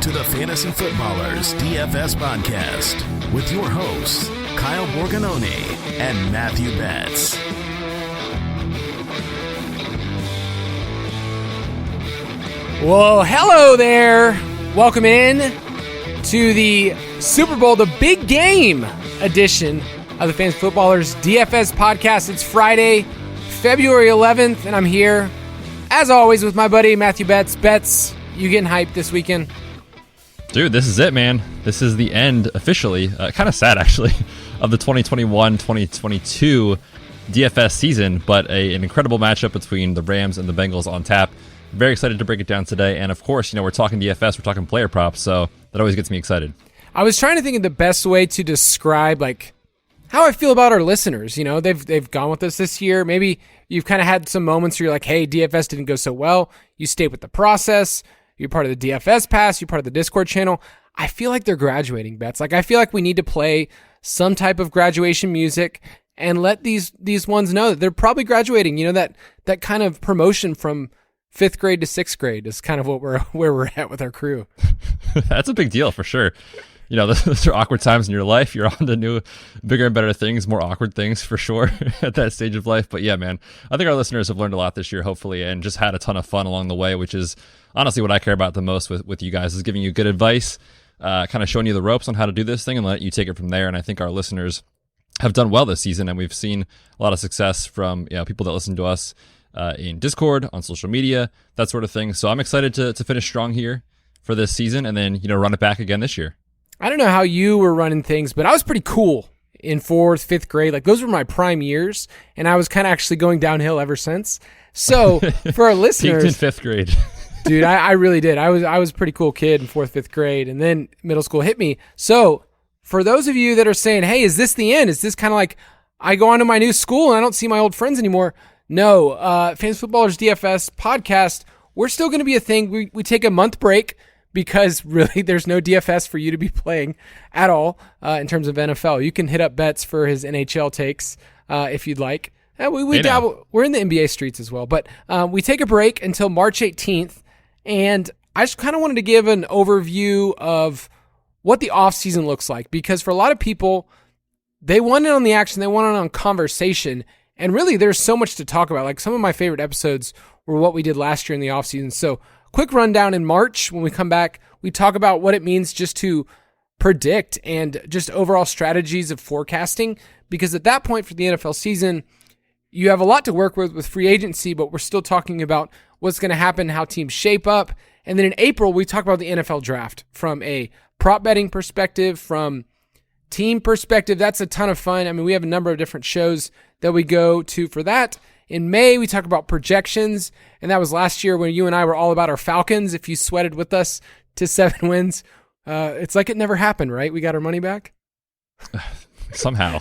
to the Fantasy Footballers DFS Podcast with your hosts, Kyle Borganoni and Matthew Betz. Well, hello there. Welcome in to the Super Bowl, the big game edition of the Fantasy Footballers DFS Podcast. It's Friday, February 11th, and I'm here, as always, with my buddy Matthew Betz. Betz, you getting hyped this weekend? Dude, this is it, man. This is the end, officially, kind of sad, actually, of the 2021-2022 DFS season, but an incredible matchup between the Rams and the Bengals on tap. Very excited to break it down today, and of course, we're talking DFS, we're talking player props, so that always gets me excited. I was trying to think of the best way to describe, how I feel about our listeners. They've gone with us this year. Maybe you've kind of had some moments where you're like, hey, DFS didn't go so well. You stayed with the process. You're part of the DFS Pass. You're part of the Discord channel. I feel like they're graduating, Betz. I feel like we need to play some type of graduation music and let these ones know that they're probably graduating. That kind of promotion from 5th grade to 6th grade is kind of where we're at with our crew. That's a big deal for sure. Those are awkward times in your life. You're on to new, bigger and better things, more awkward things for sure at that stage of life. But yeah, man, I think our listeners have learned a lot this year, hopefully, and just had a ton of fun along the way, which is honestly what I care about the most with you guys, is giving you good advice, kind of showing you the ropes on how to do this thing and let you take it from there. And I think our listeners have done well this season, and we've seen a lot of success from people that listen to us in Discord, on social media, that sort of thing. So I'm excited to finish strong here for this season and then, run it back again this year. I don't know how you were running things, but I was pretty cool in 4th, 5th grade. Those were my prime years, and I was kind of actually going downhill ever since. So for our listeners, peaked in 5th grade. Dude, I really did. I was a pretty cool kid in 4th, 5th grade, and then middle school hit me. So for those of you that are saying, hey, is this the end? Is this kind of like I go on to my new school and I don't see my old friends anymore? No, Fantasy Footballers DFS Podcast, we're still going to be a thing. We take a month break because really there's no DFS for you to be playing at all in terms of NFL. You can hit up Betz for his NHL takes if you'd like. We dabble. We're in the NBA streets as well. But we take a break until March 18th, and I just kind of wanted to give an overview of what the offseason looks like, because for a lot of people, they want in on the action, they want in on conversation, and really there's so much to talk about. Some of my favorite episodes were what we did last year in the offseason. So quick rundown in March. When we come back, we talk about what it means just to predict and just overall strategies of forecasting, because at that point for the NFL season, you have a lot to work with free agency, but we're still talking about what's going to happen, how teams shape up. And then in April, we talk about the NFL draft from a prop betting perspective, from team perspective. That's a ton of fun. I mean, we have a number of different shows that we go to for that. In May, we talk about projections, and that was last year when you and I were all about our Falcons. If you sweated with us to 7 wins, it's like it never happened, right? We got our money back? Somehow,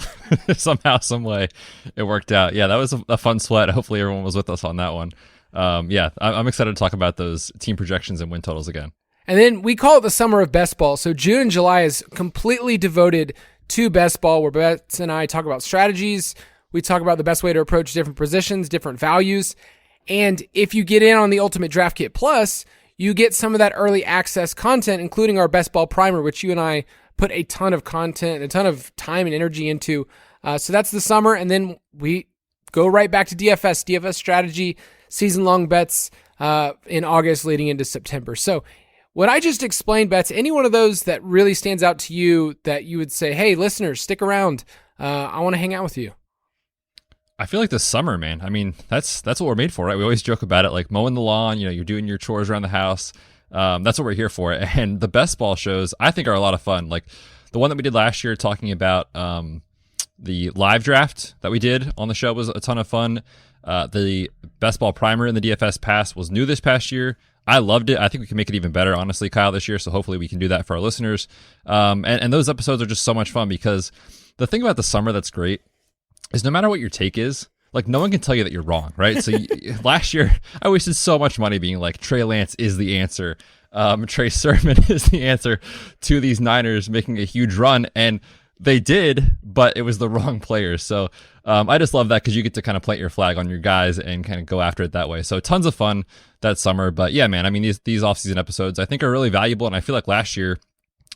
some way, it worked out. Yeah, that was a fun sweat. Hopefully everyone was with us on that one. I'm excited to talk about those team projections and win totals again. And then we call it the summer of best ball. So June and July is completely devoted to best ball, where Betz and I talk about strategies. We talk about the best way to approach different positions, different values. And if you get in on the Ultimate Draft Kit Plus, you get some of that early access content, including our best ball primer, which you and I put a ton of content, a ton of time and energy into. So that's the summer. And then we go right back to DFS strategy, season-long bets in August leading into September. So what I just explained, Betz, any one of those that really stands out to you that you would say, hey, listeners, stick around. I want to hang out with you. I feel like this summer, man. I mean, that's what we're made for, right? We always joke about it, like mowing the lawn, you're doing your chores around the house. That's what we're here for. And the best ball shows, I think, are a lot of fun. Like the one that we did last year talking about the live draft that we did on the show was a ton of fun. The best ball primer in the DFS Pass was new this past year. I loved it. I think we can make it even better, honestly, Kyle, this year. So hopefully we can do that for our listeners. And those episodes are just so much fun, because the thing about the summer that's great is no matter what your take is, no one can tell you that you're wrong, right? So last year, I wasted so much money being like, Trey Lance is the answer. Trey Sermon is the answer to these Niners making a huge run. And they did, but it was the wrong players. So I just love that because you get to kind of plant your flag on your guys and kind of go after it that way. So tons of fun that summer. But yeah, man, I mean, these offseason episodes I think are really valuable. And I feel like last year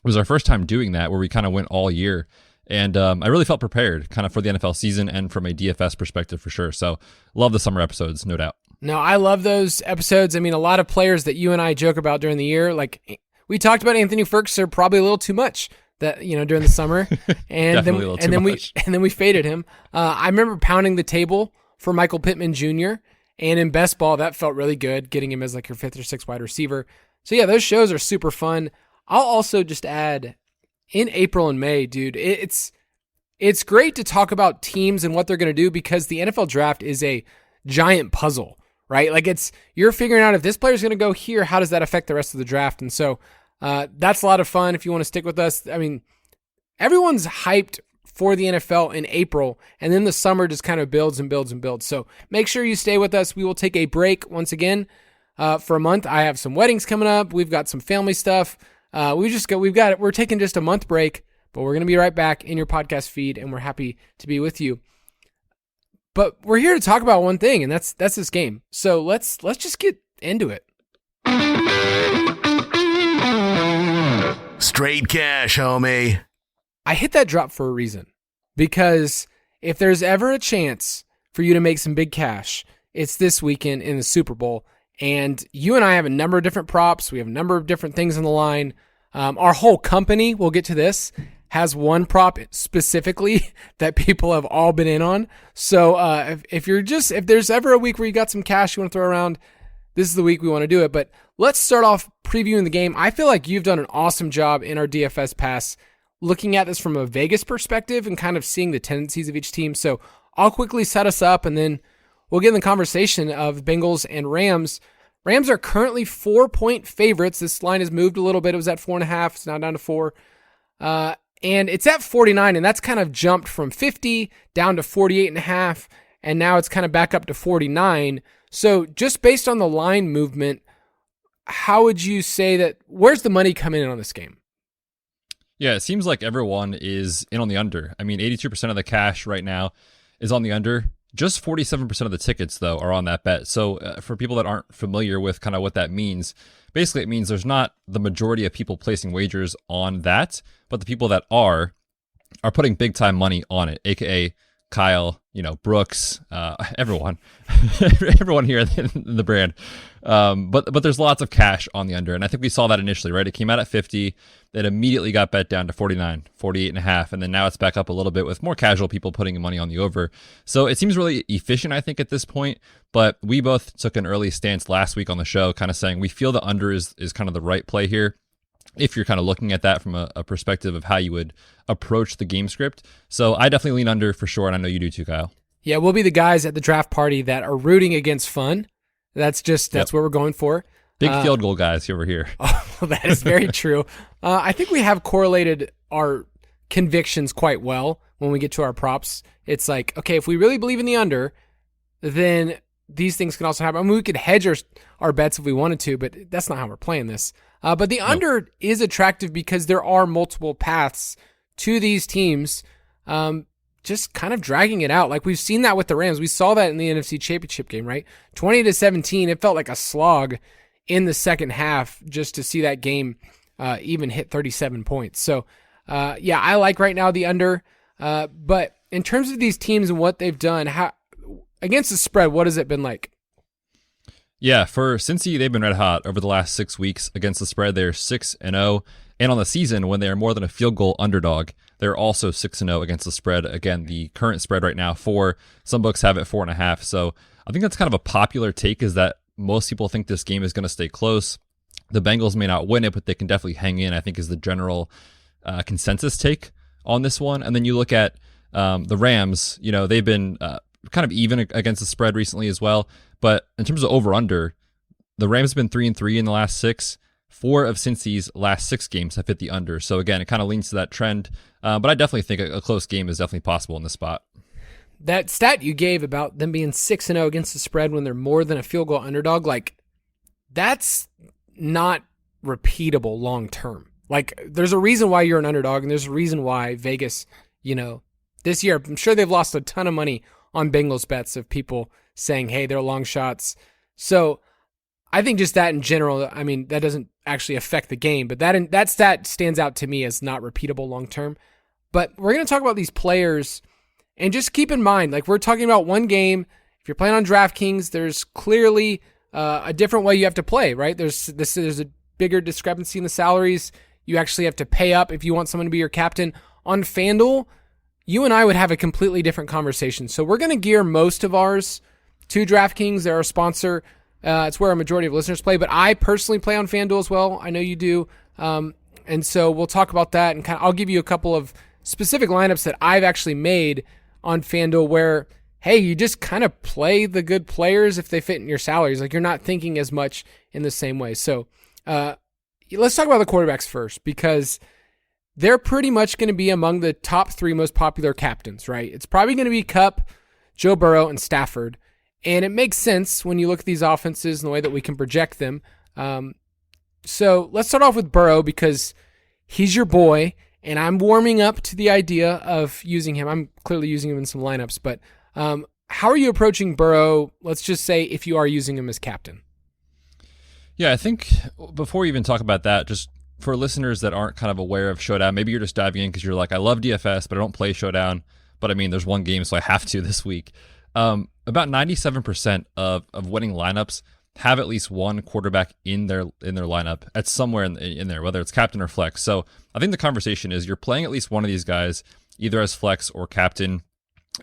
was our first time doing that where we kind of went all year. And I really felt prepared kind of for the NFL season and from a DFS perspective for sure. So love the summer episodes, no doubt. No, I love those episodes. I mean, a lot of players that you and I joke about during the year, like we talked about Anthony Ferguson probably a little too much that, during the summer. And then we faded him. I remember pounding the table for Michael Pittman Jr. And in best ball, that felt really good, getting him as like your 5th or 6th wide receiver. So yeah, those shows are super fun. I'll also just add in April and May, dude, it's great to talk about teams and what they're going to do because the NFL draft is a giant puzzle, right? Like you're figuring out if this player's going to go here, how does that affect the rest of the draft? And so that's a lot of fun if you want to stick with us. I mean, everyone's hyped for the NFL in April, and then the summer just kind of builds and builds and builds. So make sure you stay with us. We will take a break once again for a month. I have some weddings coming up. We've got some family stuff. We're taking just a month break, but we're going to be right back in your podcast feed, and we're happy to be with you. But we're here to talk about one thing, and that's this game. So let's just get into it. Straight cash, homie. I hit that drop for a reason, because if there's ever a chance for you to make some big cash, it's this weekend in the Super Bowl. And you and I have a number of different props. We have a number of different things on the line. Our whole company, we'll get to this, has one prop specifically that people have all been in on. So if there's ever a week where you got some cash you want to throw around, this is the week we want to do it. But let's start off previewing the game. I feel like you've done an awesome job in our DFS Pass looking at this from a Vegas perspective and kind of seeing the tendencies of each team. So I'll quickly set us up, and then we'll get in the conversation of Bengals and Rams. Rams are currently 4-point favorites. This line has moved a little bit. It was at 4.5. It's now down to 4. And it's at 49, and that's kind of jumped from 50 down to 48.5, and now it's kind of back up to 49. So just based on the line movement, how would you say that, where's the money coming in on this game? Yeah, it seems like everyone is in on the under. I mean, 82% of the cash right now is on the under. Just 47% of the tickets, though, are on that bet. So for people that aren't familiar with kind of what that means, basically it means there's not the majority of people placing wagers on that, but the people that are putting big time money on it, aka Kyle, Brooks, everyone, everyone here in the brand. But there's lots of cash on the under. And I think we saw that initially, right? It came out at 50. It immediately got bet down to 49, 48.5. And then now it's back up a little bit with more casual people putting money on the over. So it seems really efficient, I think, at this point. But we both took an early stance last week on the show, kind of saying we feel the under is kind of the right play here, if you're kind of looking at that from a perspective of how you would approach the game script. So I definitely lean under for sure, and I know you do too, Kyle. Yeah, we'll be the guys at the draft party that are rooting against fun. That's what we're going for. Big field goal guys over here. Oh, that is very true. I think we have correlated our convictions quite well when we get to our props. It's like, okay, if we really believe in the under, then these things can also happen. I mean, we could hedge our bets if we wanted to, but that's not how we're playing this. But the under is attractive because there are multiple paths to these teams just kind of dragging it out. Like we've seen that with the Rams. We saw that in the NFC Championship game, right? 20-17, it felt like a slog in the second half just to see that game even hit 37 points. So, yeah, I like right now the under. But in terms of these teams and what they've done, against the spread, what has it been like? Yeah, for Cincy, they've been red hot over the last 6 weeks against the spread. They're 6-0, and on the season, when they are more than a field goal underdog, they're also 6-0 against the spread. Again, the current spread right now, 4. Some books have it 4.5. So I think that's kind of a popular take, is that most people think this game is going to stay close. The Bengals may not win it, but they can definitely hang in, I think, is the general consensus take on this one. And then you look at the Rams, they've been kind of even against the spread recently as well. But in terms of over-under, the Rams have been 3-3 in the last 6. 4 of Cincy's last 6 games have hit the under. So again, it kind of leans to that trend. But I definitely think a close game is definitely possible in this spot. That stat you gave about them being 6-0 against the spread when they're more than a field goal underdog, like that's not repeatable long term. Like, there's a reason why you're an underdog, and there's a reason why Vegas, this year, I'm sure they've lost a ton of money on Bengals bets of people saying, hey, they're long shots. So I think just that in general, I mean, that doesn't actually affect the game, but that stat stands out to me as not repeatable long term. But we're going to talk about these players, and just keep in mind, like, we're talking about one game. If you're playing on DraftKings, there's clearly a different way you have to play, right? There's a bigger discrepancy in the salaries. You actually have to pay up if you want someone to be your captain. On FanDuel, you and I would have a completely different conversation. So we're going to gear most of ours to DraftKings. They're our sponsor. It's where a majority of listeners play, but I personally play on FanDuel as well. I know you do. And so we'll talk about that, and I'll give you a couple of specific lineups that I've actually made on FanDuel where, hey, you just kind of play the good players if they fit in your salaries. Like, you're not thinking as much in the same way. So let's talk about the quarterbacks first, because they're pretty much going to be among the top 3 most popular captains, right? It's probably going to be Kupp, Joe Burrow, and Stafford. And it makes sense when you look at these offenses and the way that we can project them. So let's start off with Burrow, because he's your boy, and I'm warming up to the idea of using him. I'm clearly using him in some lineups, but how are you approaching Burrow? Let's just say if you are using him as captain. Yeah, I think before we even talk about that, just for listeners that aren't kind of aware of Showdown, maybe you're just diving in because you're like, I love DFS, but I don't play Showdown. But I mean, there's one game, so I have to this week. About 97% of winning lineups have at least one quarterback in their lineup at somewhere in there, whether it's captain or flex. So I think the conversation is you're playing at least one of these guys, either as flex or captain.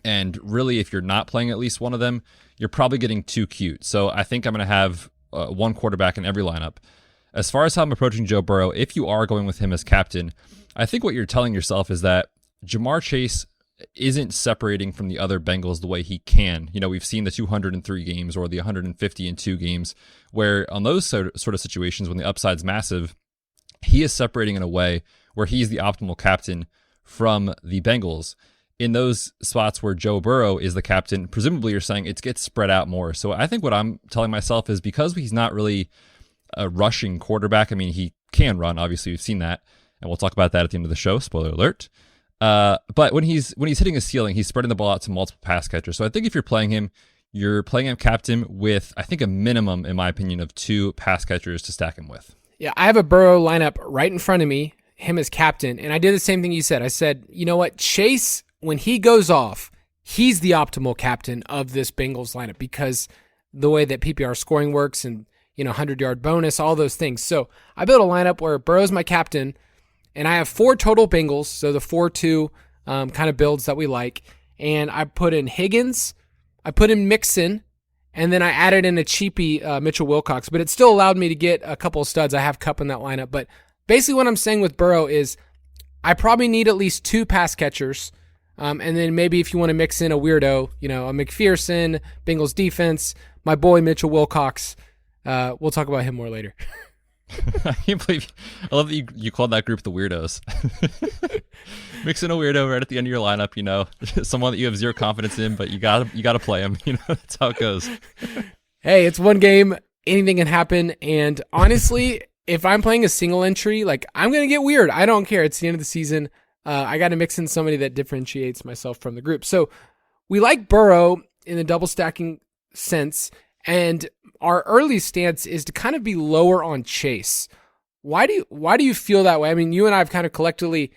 And really, if you're not playing at least one of them, you're probably getting too cute. So I think I'm going to have one quarterback in every lineup. As far as how I'm approaching Joe Burrow, if you are going with him as captain, I think what you're telling yourself is that Jamar Chase isn't separating from the other Bengals the way he can. We've seen the 203 games or the 152 games where on those sort of situations when the upside's massive, he is separating in a way where he's the optimal captain from the Bengals. In those spots where Joe Burrow is the captain, presumably you're saying it gets spread out more. So I think what I'm telling myself is because he's not really a rushing quarterback. I mean, he can run. Obviously, we've seen that, and we'll talk about that at the end of the show. Spoiler alert. But when he's hitting his ceiling, he's spreading the ball out to multiple pass catchers. So I think if you're playing him captain with, I think, a minimum, in my opinion, of 2 pass catchers to stack him with. Yeah, I have a Burrow lineup right in front of me, him as captain, and I did the same thing you said. I said, you know what, Chase, when he goes off, he's the optimal captain of this Bengals lineup because the way that PPR scoring works and 100-yard bonus, all those things. So I built a lineup where Burrow's my captain, and I have 4 total Bengals, so the 4-2 kind of builds that we like. And I put in Higgins, I put in Mixon, and then I added in a cheapie Mitchell Wilcox. But it still allowed me to get a couple of studs. I have Kupp in that lineup. But basically what I'm saying with Burrow is I probably need at least 2 pass catchers. And then maybe if you want to mix in a weirdo, a McPherson, Bengals defense, my boy Mitchell Wilcox. We'll talk about him more later. I can't believe I love that you called that group the weirdos. Mix in a weirdo right at the end of your lineup, someone that you have zero confidence in, but you gotta play him. That's how it goes. Hey, it's one game, anything can happen, and honestly, if I'm playing a single entry, like, I'm gonna get weird. I don't care. It's the end of the season. I got to mix in somebody that differentiates myself from the group. So we like Burrow in the double stacking sense, and our early stance is to kind of be lower on Chase. Why do you feel that way? I mean, you and I have kind of collectively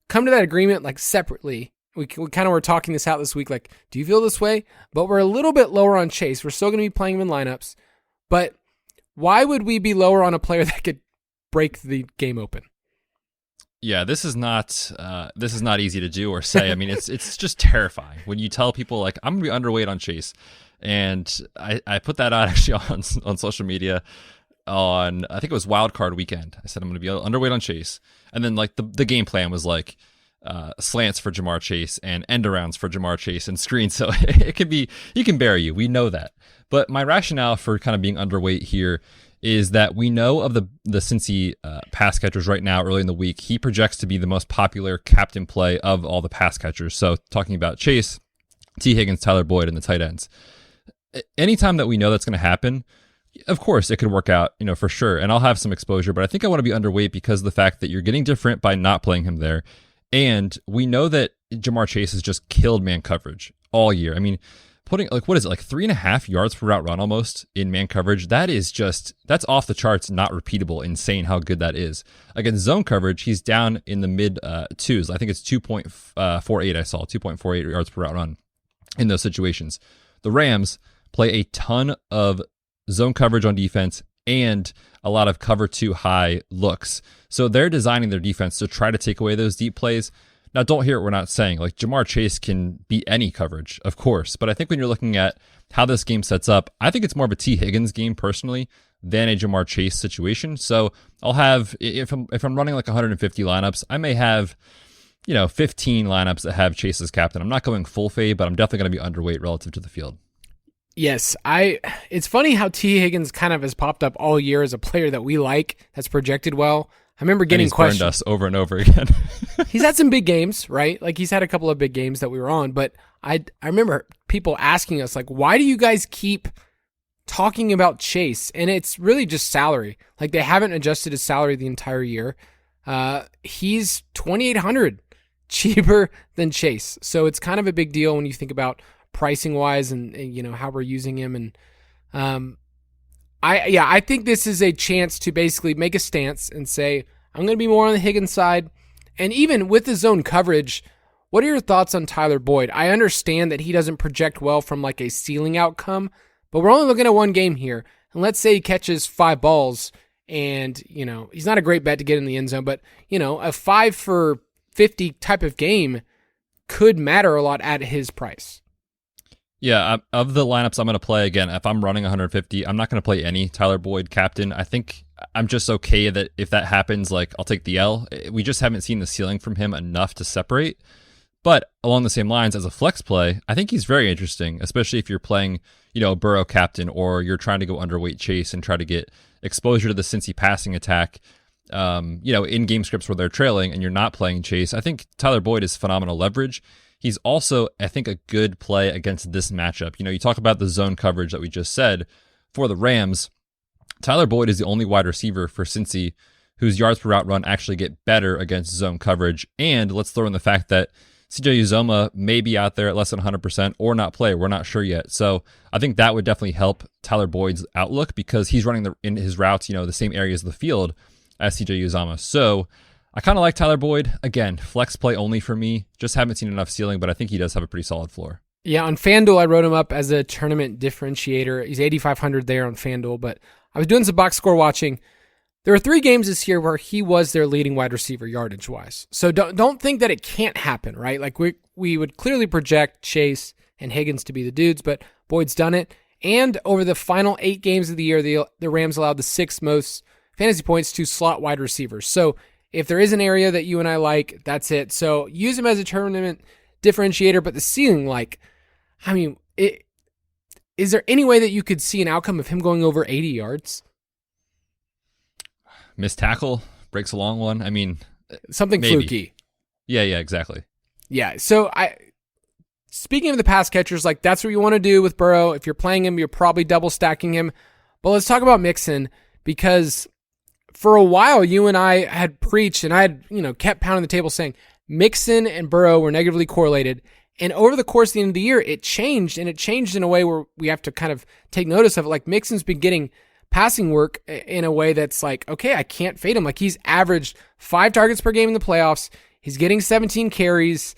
come to that agreement, like, separately. We kind of were talking this out this week, like, do you feel this way? But we're a little bit lower on Chase. We're still going to be playing him in lineups. But why would we be lower on a player that could break the game open? Yeah, this is not easy to do or say. I mean, it's just terrifying when you tell people, like, I'm going to be underweight on Chase. And I put that out actually on social media on, I think it was Wild Card weekend. I said I'm going to be underweight on Chase. And then, like, the game plan was like slants for Jamar Chase and end arounds for Jamar Chase and screens. So he can bury you. We know that. But my rationale for kind of being underweight here is that we know of the Cincy pass catchers right now early in the week. He projects to be the most popular captain play of all the pass catchers. So talking about Chase, T. Higgins, Tyler Boyd, and the tight ends. Anytime that we know that's going to happen, Of course, it could work out, for sure. And I'll have some exposure, but I think I want to be underweight because of the fact that you're getting different by not playing him there. And we know that Jamar Chase has just killed man coverage all year. I mean, putting, what is it, 3.5 yards per route run almost in man coverage? That's off the charts, not repeatable, insane how good that is. Against zone coverage, he's down in the mid twos. I think it's 2.48 I saw, 2.48 yards per route run in those situations. The Rams play a ton of zone coverage on defense and a lot of cover 2 high looks. So they're designing their defense to try to take away those deep plays. Now, don't hear what we're not saying. Jamar Chase can beat any coverage, of course. But I think when you're looking at how this game sets up, I think it's more of a T. Higgins game personally than a Jamar Chase situation. So I'll have, if I'm running 150 lineups, I may have, 15 lineups that have Chase as captain. I'm not going full fade, but I'm definitely going to be underweight relative to the field. Yes, it's funny how T. Higgins kind of has popped up all year as a player that we like, that's projected well. I remember getting questions. Burned us over and over again. He's had some big games, right? He's had a couple of big games that we were on, but I remember people asking us, why do you guys keep talking about Chase? And it's really just salary. They haven't adjusted his salary the entire year. He's $2,800 cheaper than Chase. So it's kind of a big deal when you think about pricing wise and how we're using him. And I think this is a chance to basically make a stance and say, I'm going to be more on the Higgins side. And even with the zone coverage, what are your thoughts on Tyler Boyd? I understand that he doesn't project well from a ceiling outcome, but we're only looking at one game here. And let's say he catches 5 balls and, he's not a great bet to get in the end zone, but, a 5 for 50 type of game could matter a lot at his price. Yeah, of the lineups I'm going to play, again, if I'm running 150, I'm not going to play any Tyler Boyd captain. I think I'm just okay that if that happens, I'll take the L. We just haven't seen the ceiling from him enough to separate. But along the same lines, as a flex play, I think he's very interesting, especially if you're playing, a Burrow captain or you're trying to go underweight Chase and try to get exposure to the Cincy passing attack, in game scripts where they're trailing and you're not playing Chase. I think Tyler Boyd is phenomenal leverage. He's also, I think, a good play against this matchup. You talk about the zone coverage that we just said. For the Rams, Tyler Boyd is the only wide receiver for Cincy whose yards per route run actually get better against zone coverage. And let's throw in the fact that CJ Uzomah may be out there at less than 100% or not play. We're not sure yet. So I think that would definitely help Tyler Boyd's outlook because he's running in his routes, the same areas of the field as CJ Uzomah. So I kind of like Tyler Boyd. Again, flex play only for me. Just haven't seen enough ceiling, but I think he does have a pretty solid floor. Yeah, on FanDuel, I wrote him up as a tournament differentiator. He's 8,500 there on FanDuel, but I was doing some box score watching. There were 3 games this year where he was their leading wide receiver yardage-wise. So don't think that it can't happen, right? We would clearly project Chase and Higgins to be the dudes, but Boyd's done it. And over the final 8 games of the year, the Rams allowed the 6th most fantasy points to slot wide receivers. So if there is an area that you and I like, that's it. So use him as a tournament differentiator, but the ceiling, is there any way that you could see an outcome of him going over 80 yards? Missed tackle, breaks a long one. Something maybe. Fluky. Yeah, exactly. Yeah, so speaking of the pass catchers, that's what you want to do with Burrow. If you're playing him, you're probably double stacking him. But let's talk about Mixon because for a while, you and I had preached and I had, kept pounding the table saying Mixon and Burrow were negatively correlated. And over the course of the end of the year, it changed, and it changed in a way where we have to kind of take notice of it. Mixon's been getting passing work in a way that's okay, I can't fade him. He's averaged 5 targets per game in the playoffs. He's getting 17 carries.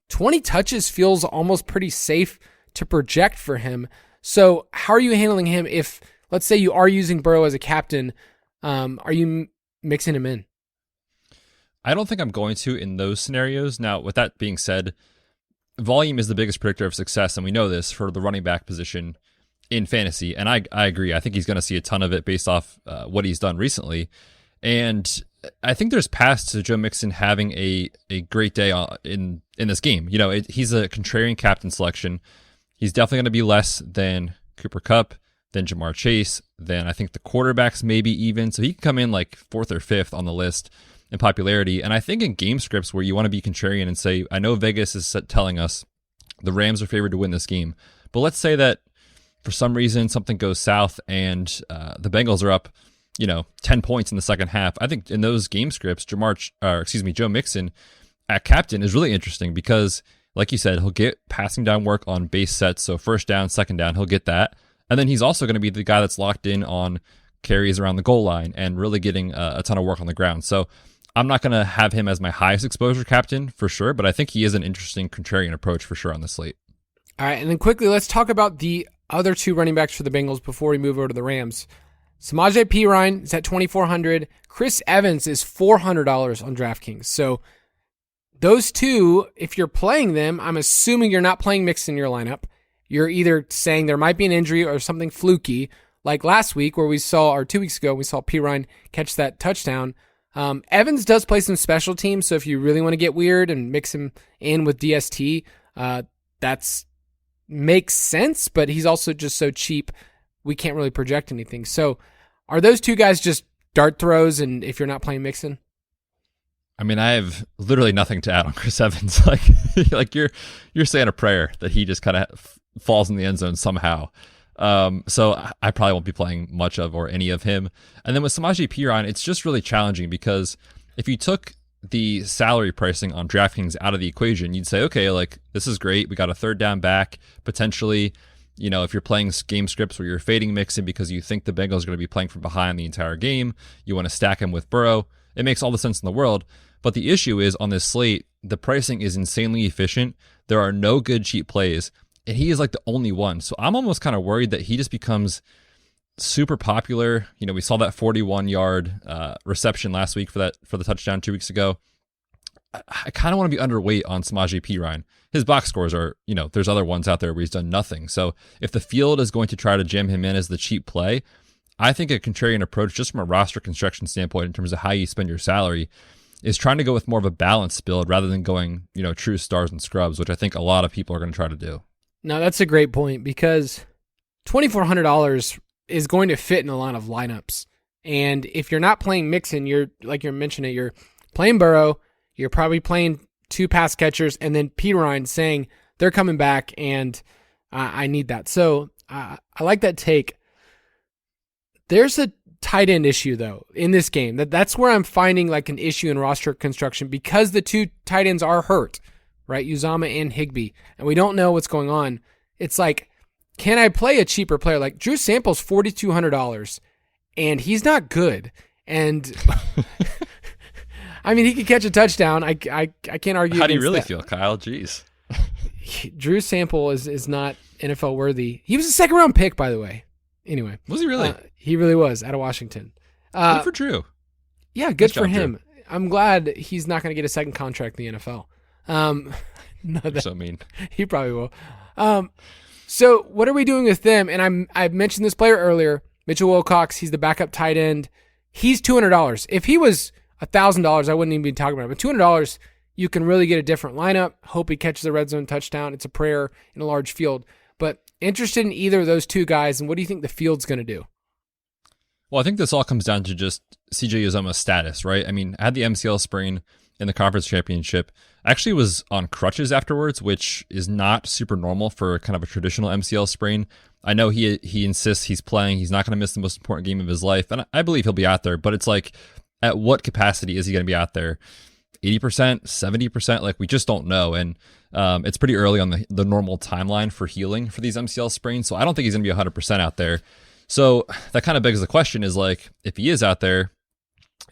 20 touches feels almost pretty safe to project for him. So how are you handling him if, let's say you are using Burrow as a captain? Are you mixing him in? I don't think I'm going to in those scenarios. Now, with that being said, volume is the biggest predictor of success, and we know this for the running back position in fantasy. And I agree. I think he's going to see a ton of it based off what he's done recently. And I think there's paths to Joe Mixon having a great day in this game. He's a contrarian captain selection. He's definitely going to be less than Cooper Kupp, than Jamar Chase, than I think the quarterbacks maybe even. So he can come in 4th or 5th on the list in popularity. And I think in game scripts where you want to be contrarian and say, I know Vegas is telling us the Rams are favored to win this game, but let's say that for some reason something goes south and the Bengals are up, 10 points in the second half, I think in those game scripts, Joe Mixon at captain is really interesting because, like you said, he'll get passing down work on base sets. So first down, second down, he'll get that. And then he's also going to be the guy that's locked in on carries around the goal line and really getting a ton of work on the ground. So I'm not going to have him as my highest exposure captain for sure, but I think he is an interesting contrarian approach for sure on the slate. All right, and then quickly, let's talk about the other two running backs for the Bengals before we move over to the Rams. Samaje Perine is at $2,400. Chris Evans is $400 on DraftKings. So those two, if you're playing them, I'm assuming you're not playing Mixon in your lineup. You're either saying there might be an injury or something fluky, like last week or 2 weeks ago, we saw Perine catch that touchdown. Evans does play some special teams, so if you really want to get weird and mix him in with DST, that's makes sense, but he's also just so cheap, we can't really project anything. So are those two guys just dart throws, and if you're not playing Mixon? I mean, I have literally nothing to add on Chris Evans. like you're saying a prayer that he just kind of falls in the end zone somehow. So I probably won't be playing much of or any of him. And then with Samaje Perine, it's just really challenging because if you took the salary pricing on DraftKings out of the equation, you'd say, okay, like this is great. We got a third down back potentially. If you're playing game scripts where you're fading Mixon because you think the Bengals are going to be playing from behind the entire game, you want to stack him with Burrow. It makes all the sense in the world. But the issue is on this slate, the pricing is insanely efficient. There are no good cheap plays, and he is like the only one. So I'm almost kind of worried that he just becomes super popular. We saw that 41-yard reception last week for the touchdown 2 weeks ago. I kind of want to be underweight on Samaje Perine. His box scores are, there's other ones out there where he's done nothing. So if the field is going to try to jam him in as the cheap play, I think a contrarian approach, just from a roster construction standpoint in terms of how you spend your salary, is trying to go with more of a balanced build rather than going, true stars and scrubs, which I think a lot of people are going to try to do. No, that's a great point because $2,400 is going to fit in a lot of lineups. And if you're not playing Mixon, you're mentioning it, you're playing Burrow, you're probably playing two pass catchers, and then Perine saying they're coming back and I need that. So I like that take. There's a tight end issue though in this game. That's where I'm finding like an issue in roster construction because the two tight ends are hurt, right? Uzama and Higbee, and we don't know what's going on. It's like, can I play a cheaper player? Like Drew Sample's $4,200 and he's not good. And I mean, he could catch a touchdown. I can't argue. How do you really that. feel, Kyle? Jeez. Drew Sample is not NFL worthy. He was a second round pick, by the way. Anyway. Was he really? He really was, out of Washington. Good for Drew. Yeah, good Nice for job, him. Drew. I'm glad he's not going to get a second contract in the NFL. You're so mean. He probably will. So what are we doing with them? And I mentioned this player earlier, Mitchell Wilcox. He's the backup tight end. He's $200. If he was $1,000, I wouldn't even be talking about it. But $200, you can really get a different lineup. Hope he catches a red zone touchdown. It's a prayer in a large field. But interested in either of those two guys, and what do you think the field's going to do? Well, I think this all comes down to just CJ Uzomah's status, right? I mean, I had the MCL sprain in the conference championship. I actually was on crutches afterwards, which is not super normal for kind of a traditional MCL sprain. I know he insists he's playing. He's not going to miss the most important game of his life, and I believe he'll be out there. But it's like, at what capacity is he going to be out there? 80%, 70%? Like, we just don't know. And it's pretty early on the normal timeline for healing for these MCL sprains. So I don't think he's going to be 100% out there. So that kind of begs the question is like, if he is out there,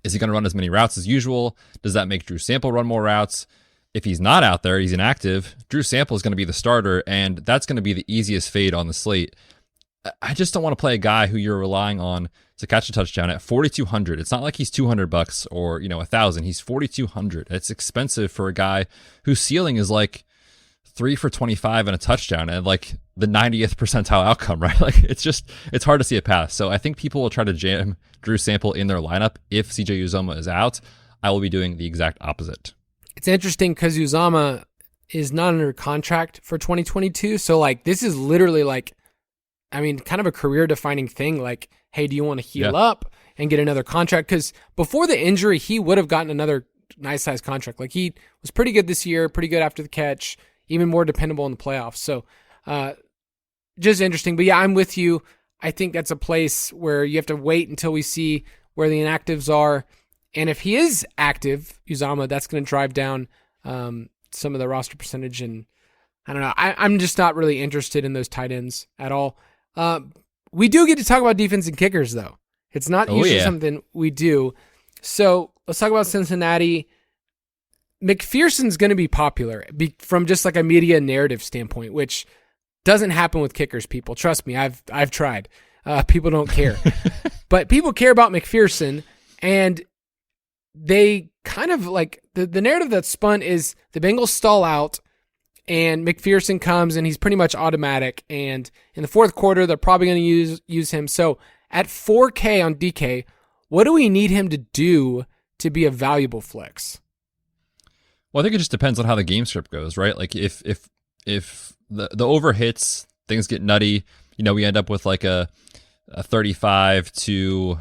is he going to run as many routes as usual? Does that make Drew Sample run more routes? If he's not out there, he's inactive, Drew Sample is going to be the starter, and that's going to be the easiest fade on the slate. I just don't want to play a guy who you're relying on to catch a touchdown at $4,200. It's not like he's $200 or, $1,000. He's $4,200. It's expensive for a guy whose ceiling is like 3 for 25 and a touchdown and like the 90th percentile outcome, right? Like it's hard to see a path. So I think people will try to jam Drew Sample in their lineup. If CJ Uzomah is out, I will be doing the exact opposite. It's interesting because Uzama is not under contract for 2022. So like, this is literally like, kind of a career-defining thing. Like, hey, do you want to heal up and get another contract? Because before the injury, he would have gotten another nice-sized contract. Like, he was pretty good this year, pretty good after the catch, even more dependable in the playoffs. So just interesting. But yeah, I'm with you. I think that's a place where you have to wait until we see where the inactives are. And if he is active, Uzama, that's going to drive down some of the roster percentage. And I don't know. I'm just not really interested in those tight ends at all. We do get to talk about defense and kickers, though. It's not usually something we do. So let's talk about Cincinnati. McPherson's going to be popular from just like a media narrative standpoint, which doesn't happen with kickers, people. Trust me, I've tried. People don't care. But people care about McPherson, and they kind of like the narrative that's spun is the Bengals stall out and McPherson comes and he's pretty much automatic. And in the fourth quarter, they're probably going to use him. So at 4K on DK, what do we need him to do to be a valuable flex? Well, I think it just depends on how the game script goes, right? Like if the over hits, things get nutty, we end up with like a 35 to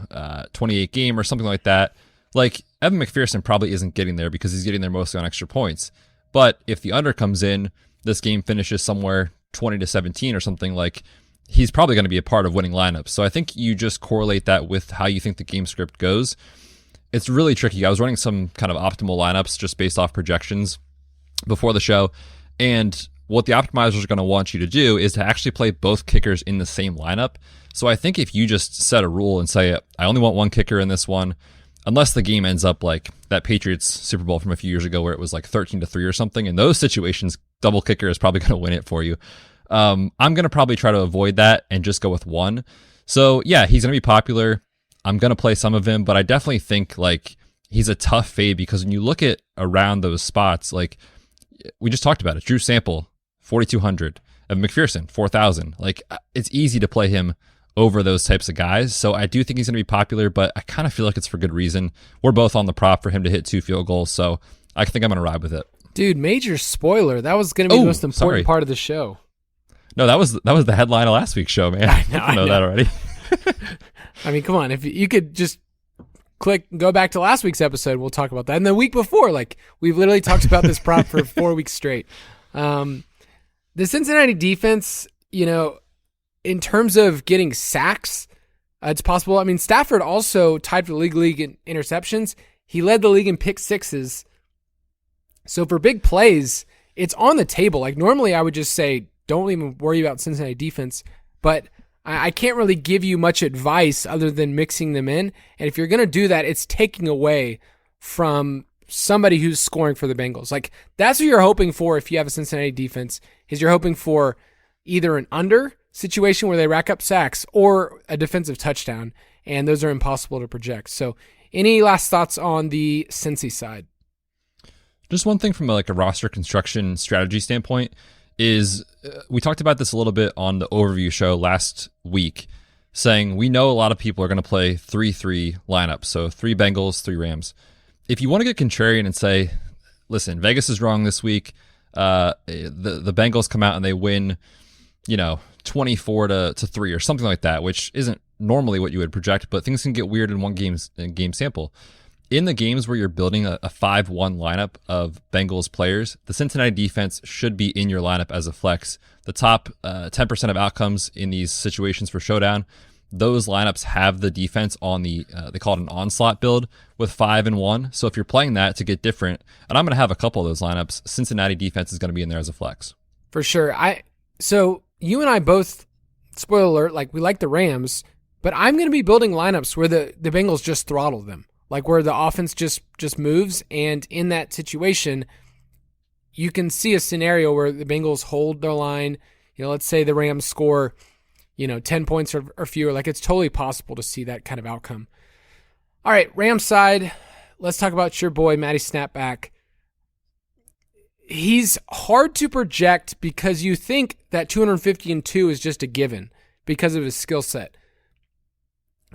28 game or something like that. Like Evan McPherson probably isn't getting there because he's getting there mostly on extra points. But if the under comes in, this game finishes somewhere 20 to 17 or something, like he's probably going to be a part of winning lineups. So I think you just correlate that with how you think the game script goes. It's really tricky. I was running some kind of optimal lineups just based off projections before the show. And what the optimizers are going to want you to do is to actually play both kickers in the same lineup. So I think if you just set a rule and say, I only want one kicker in this one, unless the game ends up like that Patriots Super Bowl from a few years ago where it was like 13-3 or something, in those situations, double kicker is probably going to win it for you. I'm going to probably try to avoid that and just go with one. So yeah, he's going to be popular. I'm going to play some of him, but I definitely think like he's a tough fade because when you look at around those spots, like we just talked about it, Drew Sample, 4,200, and McPherson, 4,000. Like it's easy to play him over those types of guys. So I do think he's going to be popular, but I kind of feel like it's for good reason. We're both on the prop for him to hit 2 field goals. So I think I'm going to ride with it. Dude, major spoiler. That was going to be the most important part of the show. No, that was the headline of last week's show, man. I know that already. I mean, come on. If you could just go back to last week's episode, we'll talk about that. And the week before, like we've literally talked about this prop for 4 weeks straight. The Cincinnati defense, in terms of getting sacks, it's possible. I mean, Stafford also tied for the league in interceptions. He led the league in pick sixes. So for big plays, it's on the table. Like normally I would just say, don't even worry about Cincinnati defense, but I can't really give you much advice other than mixing them in. And if you're going to do that, it's taking away from somebody who's scoring for the Bengals. Like that's what you're hoping for if you have a Cincinnati defense, is you're hoping for either an under situation where they rack up sacks or a defensive touchdown. And those are impossible to project. So any last thoughts on the Cincy side? Just one thing from a roster construction strategy standpoint is we talked about this a little bit on the overview show last week, saying we know a lot of people are going to play 3-3 lineups, so 3 Bengals, 3 Rams. If you want to get contrarian and say, listen, Vegas is wrong this week, the Bengals come out and they win, 24 to 3 or something like that, which isn't normally what you would project, but things can get weird in one game sample. In the games where you're building a 5-1 lineup of Bengals players, the Cincinnati defense should be in your lineup as a flex. The top 10% of outcomes in these situations for showdown, those lineups have the defense on the, they call it an onslaught build with 5 and 1. So if you're playing that to get different, and I'm going to have a couple of those lineups, Cincinnati defense is going to be in there as a flex. For sure. So you and I both, spoiler alert, like we like the Rams, but I'm going to be building lineups where the Bengals just throttle them. Like where the offense just moves, and in that situation, you can see a scenario where the Bengals hold their line. Let's say the Rams score, 10 points or fewer. Like it's totally possible to see that kind of outcome. All right, Rams side, let's talk about your boy, Matty Snapback. He's hard to project because you think that 250-2 is just a given because of his skill set.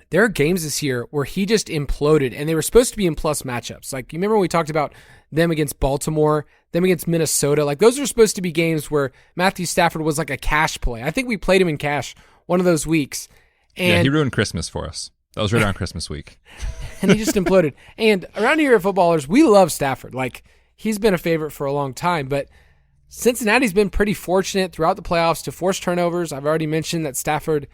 There are games this year where he just imploded, and they were supposed to be in plus matchups. Like, you remember when we talked about them against Baltimore, them against Minnesota? Like, those are supposed to be games where Matthew Stafford was like a cash play. I think we played him in cash one of those weeks. And yeah, he ruined Christmas for us. That was right around Christmas week. And he just imploded. And around here at Footballers, we love Stafford. Like, he's been a favorite for a long time, but Cincinnati's been pretty fortunate throughout the playoffs to force turnovers. I've already mentioned that Stafford,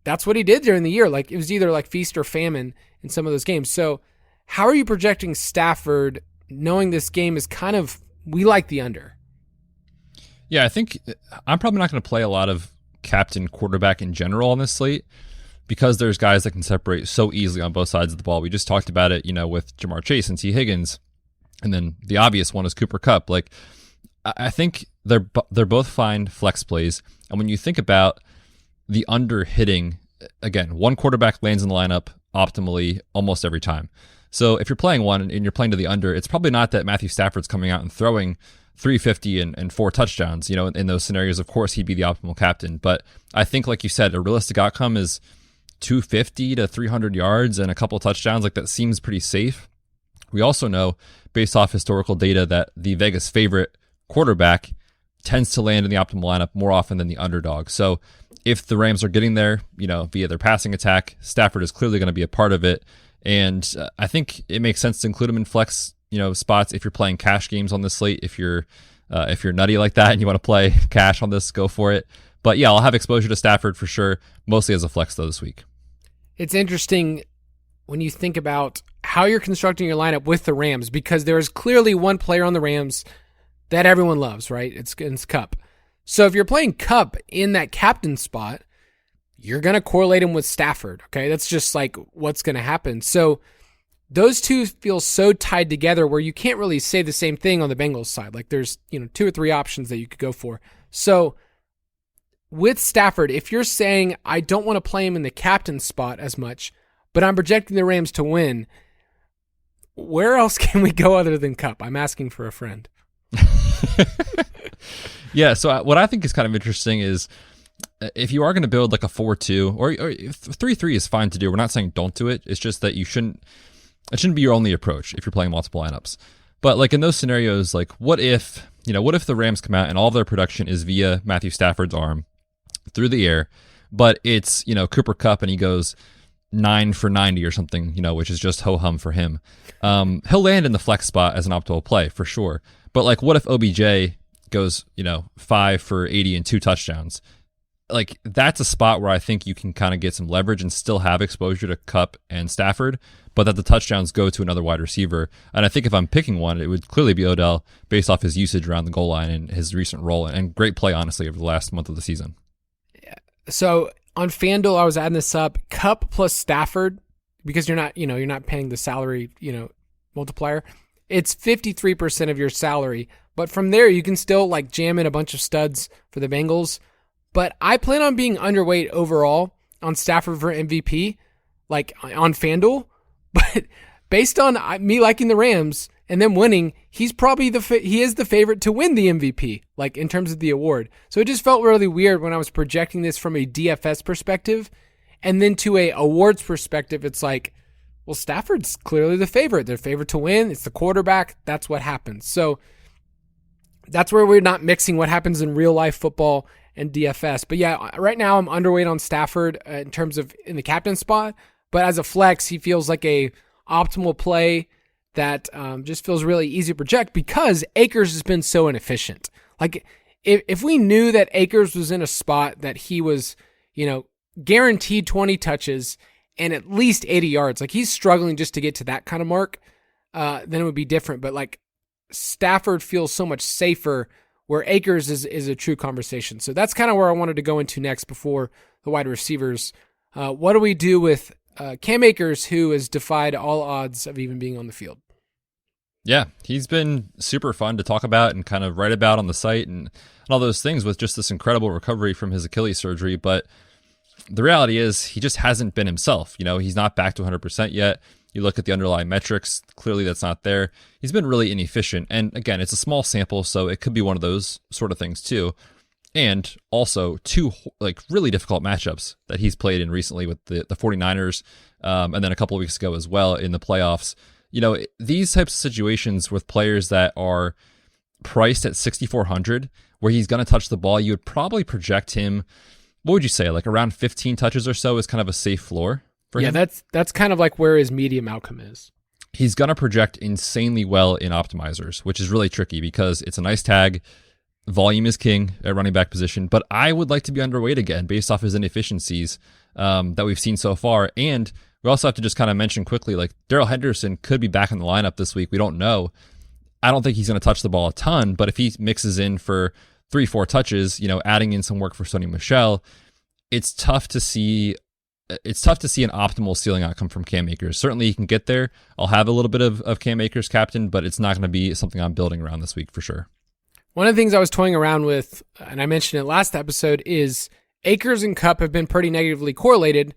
that's what he did during the year. Like, it was either like feast or famine in some of those games. So how are you projecting Stafford knowing this game is kind of, we like the under? Yeah, I think I'm probably not going to play a lot of captain quarterback in general on this slate because there's guys that can separate so easily on both sides of the ball. We just talked about it, with Jamar Chase and T. Higgins. And then the obvious one is Cooper Kupp. Like, I think they're both fine flex plays. And when you think about the under hitting, again, one quarterback lands in the lineup optimally almost every time. So if you're playing one and you're playing to the under, it's probably not that Matthew Stafford's coming out and throwing 350 and 4 touchdowns. In those scenarios, of course, he'd be the optimal captain. But I think, like you said, a realistic outcome is 250 to 300 yards and a couple of touchdowns. Like, that seems pretty safe. We also know, based off historical data, that the Vegas favorite quarterback tends to land in the optimal lineup more often than the underdog. So if the Rams are getting there, via their passing attack, Stafford is clearly going to be a part of it. And I think it makes sense to include him in flex, spots if you're playing cash games on this slate. If you're nutty like that and you want to play cash on this, go for it. But yeah, I'll have exposure to Stafford for sure, mostly as a flex though this week. It's interesting when you think about how you're constructing your lineup with the Rams, because there is clearly one player on the Rams that everyone loves, right? It's Kupp. So if you're playing Kupp in that captain spot, you're going to correlate him with Stafford, okay? That's just like what's going to happen. So those two feel so tied together where you can't really say the same thing on the Bengals side. Like, there's, 2 or 3 options that you could go for. So with Stafford, if you're saying, I don't want to play him in the captain spot as much, but I'm projecting the Rams to win, where else can we go other than Kupp? I'm asking for a friend. Yeah, so what I think is kind of interesting is if you are going to build like a 4-2 or 3-3 is fine to do. We're not saying don't do it. It's just that it shouldn't be your only approach if you're playing multiple lineups. But like in those scenarios, like what if the Rams come out and all of their production is via Matthew Stafford's arm through the air, but it's, Cooper Kupp and he goes 9 for 90 or something, which is just ho-hum for him. He'll land in the flex spot as an optimal play for sure. But like, what if OBJ goes, 5 for 80 and 2 touchdowns? Like, that's a spot where I think you can kind of get some leverage and still have exposure to Kupp and Stafford, but that the touchdowns go to another wide receiver. And I think if I'm picking one, it would clearly be Odell based off his usage around the goal line and his recent role, and great play, honestly, over the last month of the season. Yeah. So on FanDuel, I was adding this up, Kupp plus Stafford, because you're not paying the salary, multiplier. It's 53% of your salary, but from there you can still like jam in a bunch of studs for the Bengals. But I plan on being underweight overall on Stafford for MVP, like on FanDuel. But based on me liking the Rams and them winning, he's probably he is the favorite to win the MVP, like in terms of the award. So it just felt really weird when I was projecting this from a DFS perspective, and then to a awards perspective, it's like, well, Stafford's clearly the favorite. They're favored to win. It's the quarterback. That's what happens. So that's where we're not mixing what happens in real life football and DFS. But yeah, right now I'm underweight on Stafford in terms of in the captain spot. But as a flex, he feels like a optimal play that just feels really easy to project because Akers has been so inefficient. Like if we knew that Akers was in a spot that he was, guaranteed 20 touches and at least 80 yards, like he's struggling just to get to that kind of mark, then it would be different. But like Stafford feels so much safer where Akers is a true conversation. So that's kind of where I wanted to go into next before the wide receivers. What do we do with Cam Akers, who has defied all odds of even being on the field? Yeah, he's been super fun to talk about and kind of write about on the site and all those things with just this incredible recovery from his Achilles surgery. But the reality is he just hasn't been himself. He's not back to 100% yet. You look at the underlying metrics, clearly that's not there. He's been really inefficient. And again, it's a small sample, so it could be one of those sort of things too. And also 2 like really difficult matchups that he's played in recently with the 49ers, and then a couple of weeks ago as well in the playoffs. These types of situations with players that are priced at 6,400, where he's going to touch the ball, you would probably project him, what would you say, like around 15 touches or so is kind of a safe floor for him? Yeah, that's kind of like where his medium outcome is. he's going to project insanely well in optimizers, which is really tricky because it's a nice tag. Volume is king at running back position, but I would like to be underweight again based off his inefficiencies that we've seen so far. And we also have to just kind of mention quickly, like Darrell Henderson could be back in the lineup this week. We don't know. I don't think he's going to touch the ball a ton, but if he mixes in for 3-4 touches, adding in some work for Sony Michel, it's tough to see an optimal ceiling outcome from Cam Akers. Certainly he can get there. I'll have a little bit of Cam Akers captain, but it's not going to be something I'm building around this week for sure. One of the things I was toying around with, and I mentioned it last episode, is Akers and Kupp have been pretty negatively correlated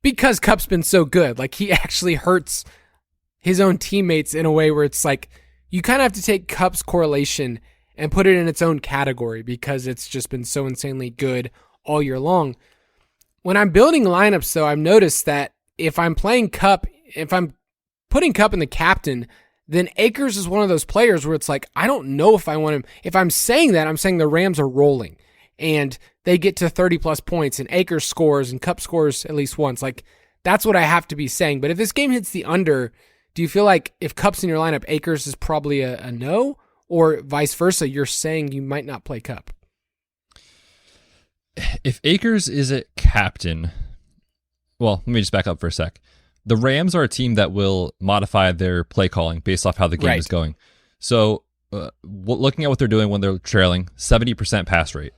because Kupp's been so good. Like, he actually hurts his own teammates in a way where it's like, you kind of have to take Kupp's correlation and put it in its own category because it's just been so insanely good all year long. When I'm building lineups, though, I've noticed that if I'm playing Kupp, if I'm putting Kupp in the captain, then Akers is one of those players where it's like, I don't know if I want him. If I'm saying that, I'm saying the Rams are rolling and they get to 30 plus points and Akers scores and Kupp scores at least once. Like, that's what I have to be saying. But if this game hits the under, do you feel like if Kupp's in your lineup, Akers is probably a no, or vice versa? You're saying you might not play Kupp. If Akers is a captain, well, let me just back up for a sec. The Rams are a team that will modify their play calling based off how the game is going. So looking at what they're doing when they're trailing, 70% pass rate.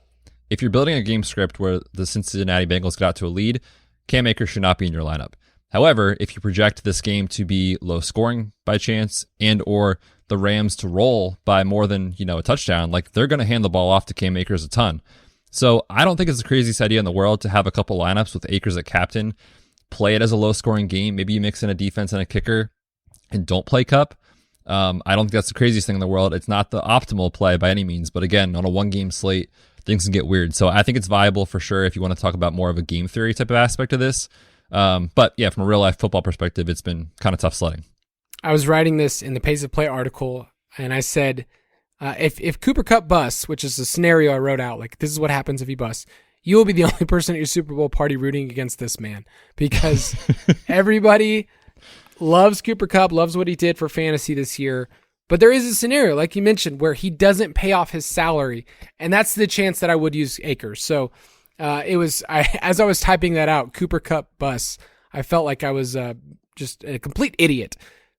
If you're building a game script where the Cincinnati Bengals get out to a lead, Cam Akers should not be in your lineup. However, if you project this game to be low scoring by chance and or the Rams to roll by more than a touchdown, like they're going to hand the ball off to Cam Akers a ton. So I don't think it's the craziest idea in the world to have a couple lineups with Akers at captain. Play it as a low-scoring game. Maybe you mix in a defense and a kicker and don't play Kupp. I don't think that's the craziest thing in the world. It's not the optimal play by any means, but again, on a one-game slate, things can get weird. So I think it's viable for sure if you want to talk about more of a game theory type of aspect of this. But yeah, from a real-life football perspective, it's been kind of tough sledding. I was writing this in the Pace of Play article, and I said, if Cooper Kupp busts, which is a scenario I wrote out, like this is what happens if he busts, you will be the only person at your Super Bowl party rooting against this man because everybody loves Cooper Kupp, loves what he did for fantasy this year. But there is a scenario, like you mentioned, where he doesn't pay off his salary, and that's the chance that I would use Akers. So as I was typing that out, Cooper Kupp busts, I felt like I was just a complete idiot.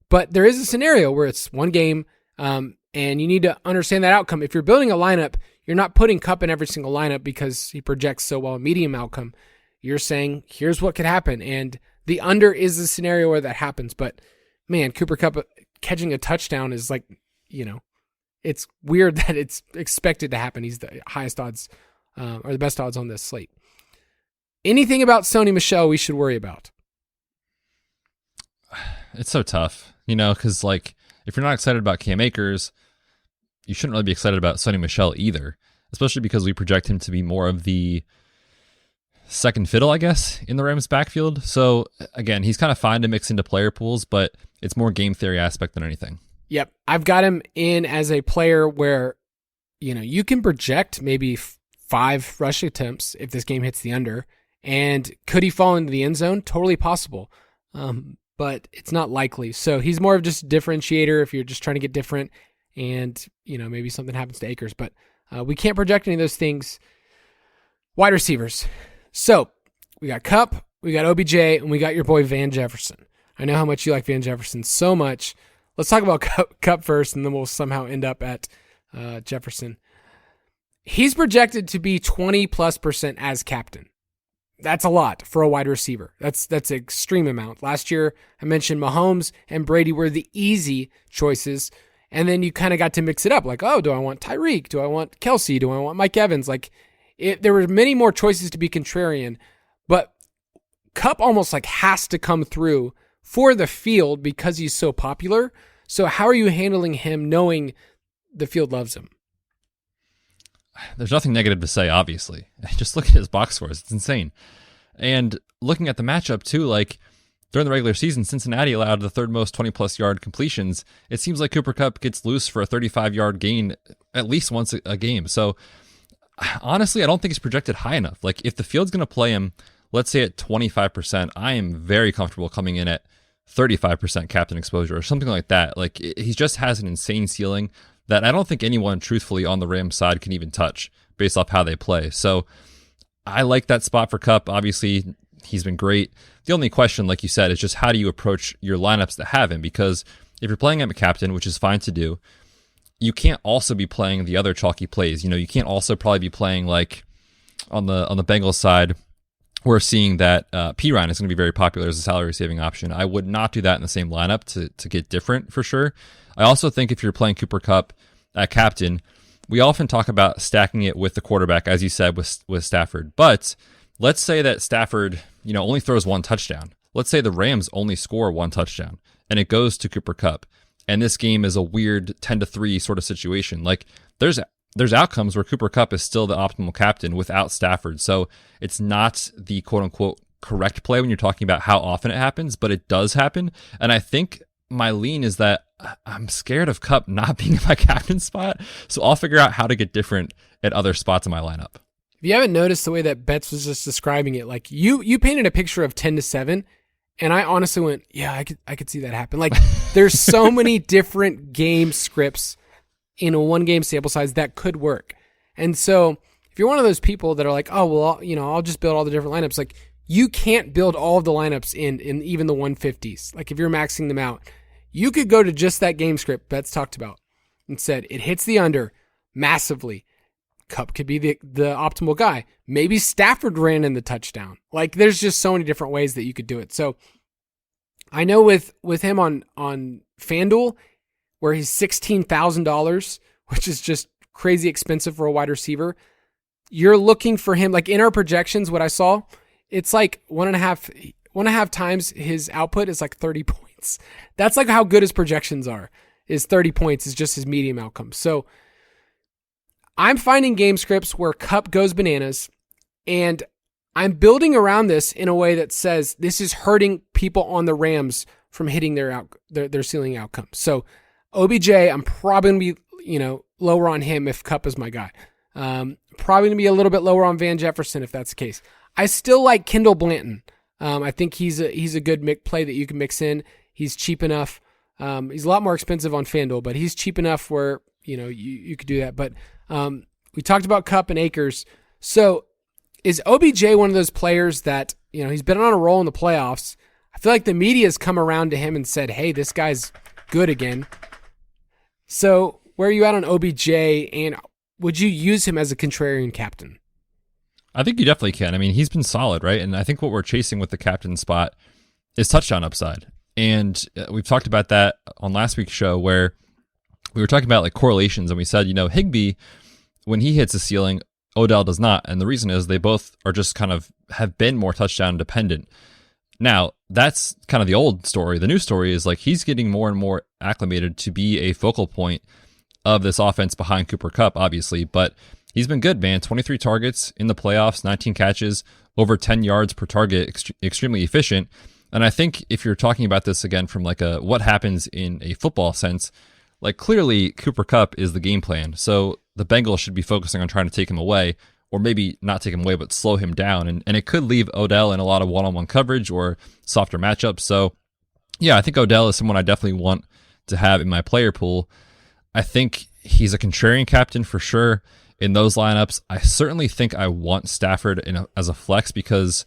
But there is a scenario where it's one game, and you need to understand that outcome. If you're building a lineup, you're not putting Kupp in every single lineup because he projects so well a medium outcome. You're saying, here's what could happen. And the under is the scenario where that happens. But man, Cooper Kupp catching a touchdown is like, it's weird that it's expected to happen. He's the highest odds or the best odds on this slate. Anything about Sony Michel we should worry about? It's so tough, because like if you're not excited about Cam Akers, you shouldn't really be excited about Sony Michel either, especially because we project him to be more of the second fiddle, I guess, in the Rams backfield. So again, he's kind of fine to mix into player pools, but it's more game theory aspect than anything. Yep. I've got him in as a player where, you can project maybe 5 rush attempts if this game hits the under. And could he fall into the end zone? Totally possible. But it's not likely. So he's more of just a differentiator if you're just trying to get different and, maybe something happens to Akers. But we can't project any of those things. Wide receivers. So we got Kupp, we got OBJ, and we got your boy Van Jefferson. I know how much you like Van Jefferson so much. Let's talk about Kupp first, and then we'll somehow end up at Jefferson. He's projected to be 20+% as captain. That's a lot for a wide receiver. That's an extreme amount. Last year, I mentioned Mahomes and Brady were the easy choices, and then you kind of got to mix it up. Like, oh, do I want Tyreek? Do I want Kelsey? Do I want Mike Evans? Like, there were many more choices to be contrarian, but Kupp almost like has to come through for the field because he's so popular. So how are you handling him knowing the field loves him? There's nothing negative to say, obviously. Just look at his box scores. It's insane. And looking at the matchup, too, like during the regular season, Cincinnati allowed the third most 20-plus yard completions. It seems like Cooper Kupp gets loose for a 35-yard gain at least once a game. So honestly, I don't think it's projected high enough. Like if the field's going to play him, let's say at 25%, I am very comfortable coming in at 35% captain exposure or something like that. Like, he just has an insane ceiling that I don't think anyone truthfully on the Rams side can even touch based off how they play. So I like that spot for Kupp. Obviously, he's been great. The only question, like you said, is just how do you approach your lineups that have him? Because if you're playing him a captain, which is fine to do, you can't also be playing the other chalky plays. You can't also probably be playing like on the Bengals side. We're seeing that P. Ryan is going to be very popular as a salary saving option. I would not do that in the same lineup to get different for sure. I also think if you're playing Cooper Kupp at captain, we often talk about stacking it with the quarterback, as you said, with Stafford. But let's say that Stafford, only throws one touchdown. Let's say the Rams only score one touchdown, and it goes to Cooper Kupp. And this game is a weird 10-3 sort of situation. Like, there's outcomes where Cooper Kupp is still the optimal captain without Stafford. So it's not the quote-unquote correct play when you're talking about how often it happens, but it does happen. And I think my lean is that I'm scared of Kupp not being in my captain spot, so I'll figure out how to get different at other spots in my lineup. If you haven't noticed the way that Betz was just describing it, like you painted a picture of 10-7, and I honestly went, yeah, I could see that happen. Like, there's so many different game scripts in a one game sample size that could work. And so if you're one of those people that are like, oh, well, I'll just build all the different lineups, like, you can't build all of the lineups in even the 150s. Like, if you're maxing them out, you could go to just that game script Betz talked about and said it hits the under massively. Kupp could be the optimal guy. Maybe Stafford ran in the touchdown. Like, there's just so many different ways that you could do it. So I know with him on FanDuel, where he's $16,000, which is just crazy expensive for a wide receiver, you're looking for him, like in our projections, what I saw, it's like one and a half times his output is like 30 points. That's like how good his projections are, is 30 points is just his medium outcome. So I'm finding game scripts where Kupp goes bananas, and I'm building around this in a way that says this is hurting people on the Rams from hitting their ceiling outcomes. So OBJ, I'm probably going to be, lower on him if Kupp is my guy. Probably going to be a little bit lower on Van Jefferson if that's the case. I still like Kendall Blanton. I think he's a good play that you can mix in. He's cheap enough. He's a lot more expensive on FanDuel, but he's cheap enough where, you could do that. But we talked about Kupp and Akers. So is OBJ one of those players that, he's been on a roll in the playoffs? I feel like the media's come around to him and said, hey, this guy's good again. So where are you at on OBJ, and would you use him as a contrarian captain? I think you definitely can. I mean, he's been solid, right? And I think what we're chasing with the captain spot is touchdown upside. And we've talked about that on last week's show where we were talking about like correlations, and we said, Higbee, when he hits a ceiling, Odell does not. And the reason is they both are just kind of have been more touchdown dependent. Now, that's kind of the old story. The new story is like he's getting more and more acclimated to be a focal point of this offense behind Cooper Kupp, obviously. But he's been good, man. 23 targets in the playoffs, 19 catches, over 10 yards per target, extremely efficient. And I think if you're talking about this again from like a what happens in a football sense, like clearly Cooper Kupp is the game plan. So the Bengals should be focusing on trying to take him away, or maybe not take him away, but slow him down. And it could leave Odell in a lot of one-on-one coverage or softer matchups. So yeah, I think Odell is someone I definitely want to have in my player pool. I think he's a contrarian captain for sure in those lineups. I certainly think I want Stafford as a flex, because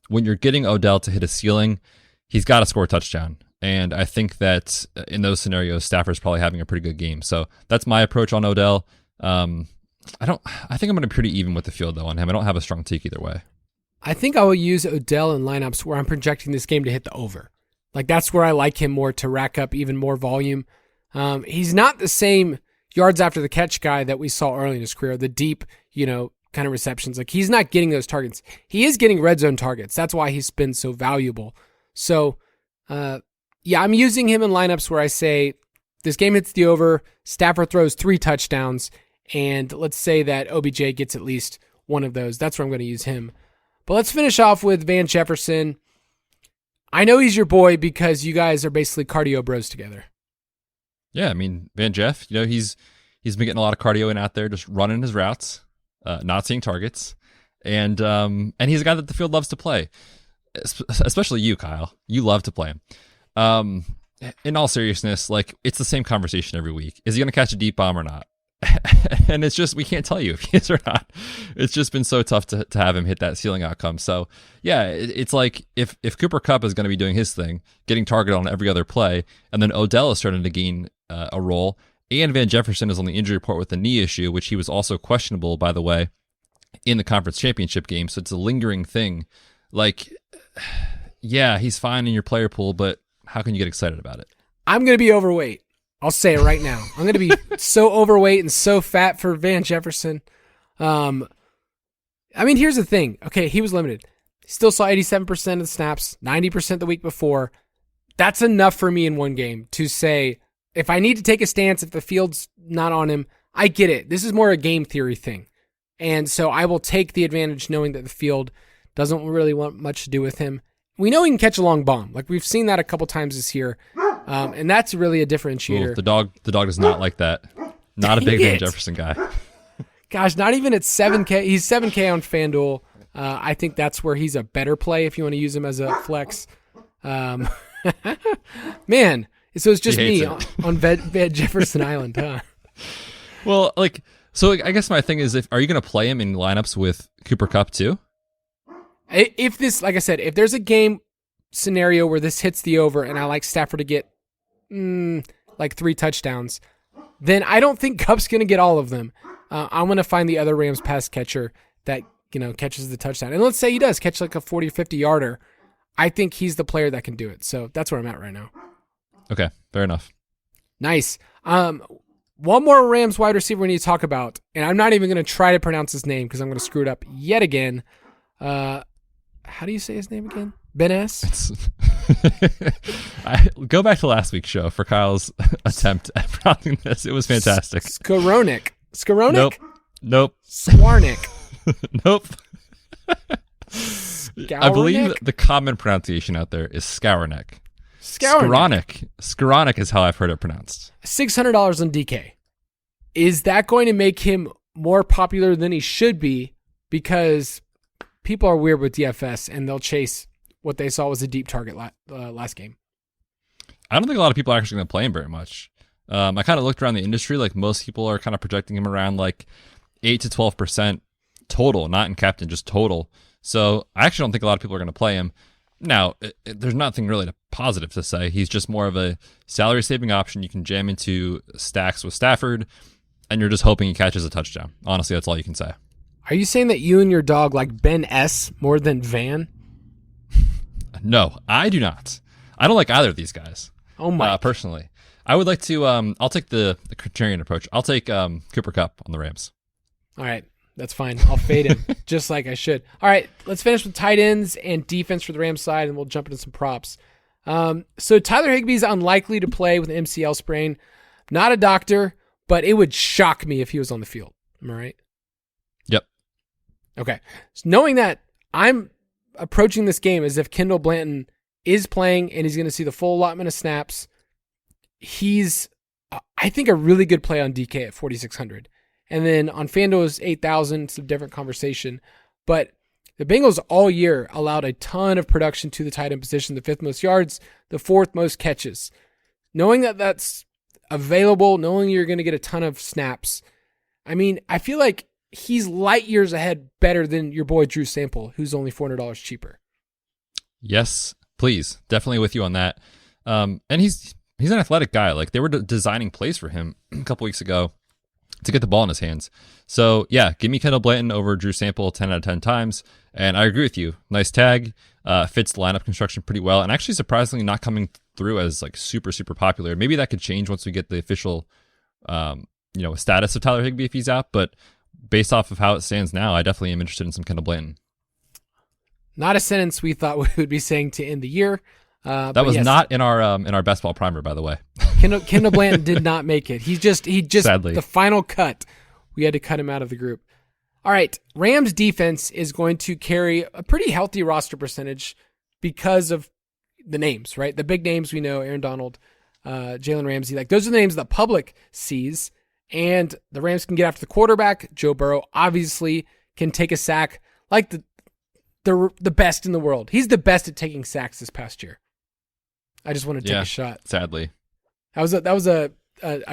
when you're getting Odell to hit a ceiling, he's got to score a touchdown. And I think that in those scenarios, Stafford's probably having a pretty good game. So that's my approach on Odell. I think I'm going to be pretty even with the field though on him. I don't have a strong take either way. I think I will use Odell in lineups where I'm projecting this game to hit the over. Like, that's where I like him more, to rack up even more volume. He's not the same yards after the catch guy that we saw early in his career, the deep, kind of receptions. Like, he's not getting those targets. He is getting red zone targets. That's why he's been so valuable. So, yeah, I'm using him in lineups where I say this game hits the over, Stafford throws 3 touchdowns, and let's say that OBJ gets at least one of those. That's where I'm going to use him. But let's finish off with Van Jefferson. I know he's your boy because you guys are basically cardio bros together. Yeah, I mean, Van Jeff, he's been getting a lot of cardio in out there, just running his routes, not seeing targets. And he's a guy that the field loves to play, especially you, Kyle. You love to play him. In all seriousness, like it's the same conversation every week. Is he going to catch a deep bomb or not? And it's just, we can't tell you if he is or not. It's just been so tough to have him hit that ceiling outcome. So yeah, it's like if Cooper Kupp is going to be doing his thing, getting targeted on every other play, and then Odell is starting to gain a role, and Van Jefferson is on the injury report with a knee issue, which he was also questionable, by the way, in the conference championship game. So it's a lingering thing. Like, yeah, he's fine in your player pool, but how can you get excited about it? I'm going to be overweight. I'll say it right now. I'm going to be so overweight and so fat for Van Jefferson. I mean, here's the thing. Okay, he was limited. He still saw 87% of the snaps, 90% the week before. That's enough for me in one game to say, if I need to take a stance, if the field's not on him, I get it. This is more a game theory thing. And so I will take the advantage knowing that the field doesn't really want much to do with him. We know he can catch a long bomb. Like, we've seen that a couple times this year. And that's really a differentiator. Ooh, the dog does not like that. Not a big Van Jefferson guy. Gosh, not even at 7K. He's 7K on FanDuel. I think that's where he's a better play if you want to use him as a flex. Man, so it's just me on Van Jefferson Island, huh? Well, like, so I guess my thing is, are you going to play him in lineups with Cooper Kupp too? If this, like I said, if there's a game scenario where this hits the over and I like Stafford to get like 3 touchdowns, then I don't think Kupp's going to get all of them. I'm going to find the other Rams pass catcher that, catches the touchdown. And let's say he does catch like a 40 or 50 yarder. I think he's the player that can do it. So that's where I'm at right now. Okay, fair enough. Nice. One more Rams wide receiver we need to talk about, and I'm not even going to try to pronounce his name because I'm going to screw it up yet again. How do you say his name again? Betz? Go back to last week's show for Kyle's attempt at pronouncing this. It was fantastic. Skowronek. Nope. Skwarnik. Nope. Skowronek? I believe the common pronunciation out there is Skowronek. Skowronek is how I've heard it pronounced. $600 on DK. Is that going to make him more popular than he should be? Because people are weird with DFS and they'll chase what they saw was a deep target last game. I don't think a lot of people are actually going to play him very much. I kind of looked around the industry. Like, most people are kind of projecting him around like 8 to 12% total, not in captain, just total. So I actually don't think a lot of people are going to play him. Now, there's nothing really positive to say. He's just more of a salary saving option you can jam into stacks with Stafford, and you're just hoping he catches a touchdown. Honestly, that's all you can say. Are you saying that you and your dog like Ben S more than Van? No, I do not. I don't like either of these guys. Oh my! Personally, I would like to. I'll take the contrarian approach. I'll take Cooper Kupp on the Rams. All right, that's fine. I'll fade him just like I should. All right, let's finish with tight ends and defense for the Rams side, and we'll jump into some props. So Tyler Higbee's unlikely to play with an MCL sprain. Not a doctor, but it would shock me if he was on the field. Am I right? Yep. Okay. So knowing that, I'm approaching this game as if Kendall Blanton is playing and he's going to see the full allotment of snaps. He's, I think, a really good play on DK at 4,600. And then on FanDuel is 8,000. It's a different conversation. But the Bengals all year allowed a ton of production to the tight end position, the 5th most yards, the 4th most catches. Knowing that that's available, knowing you're going to get a ton of snaps, I mean, I feel like he's light years ahead better than your boy Drew Sample, who's only $400 cheaper. Yes, please. Definitely with you on that. And he's an athletic guy. Like, they were designing plays for him a couple weeks ago to get the ball in his hands. So yeah, give me Kendall Blanton over Drew Sample 10 out of 10 times. And I agree with you. Nice tag. Fits the lineup construction pretty well. And actually surprisingly not coming through as like super, super popular. Maybe that could change once we get the official, status of Tyler Higbee if he's out. But based off of how it stands now, I definitely am interested in some Kendall Blanton. Not a sentence we thought we would be saying to end the year. That was not in our best ball primer, by the way. Kendall Blanton did not make it. He just Sadly. The final cut. We had to cut him out of the group. All right, Rams defense is going to carry a pretty healthy roster percentage because of the names, right? The big names we know, Aaron Donald, Jalen Ramsey, like those are the names the public sees. And the Rams can get after the quarterback. Joe Burrow obviously can take a sack like the best in the world. He's the best at taking sacks this past year. I just want to take a shot. Sadly. That was a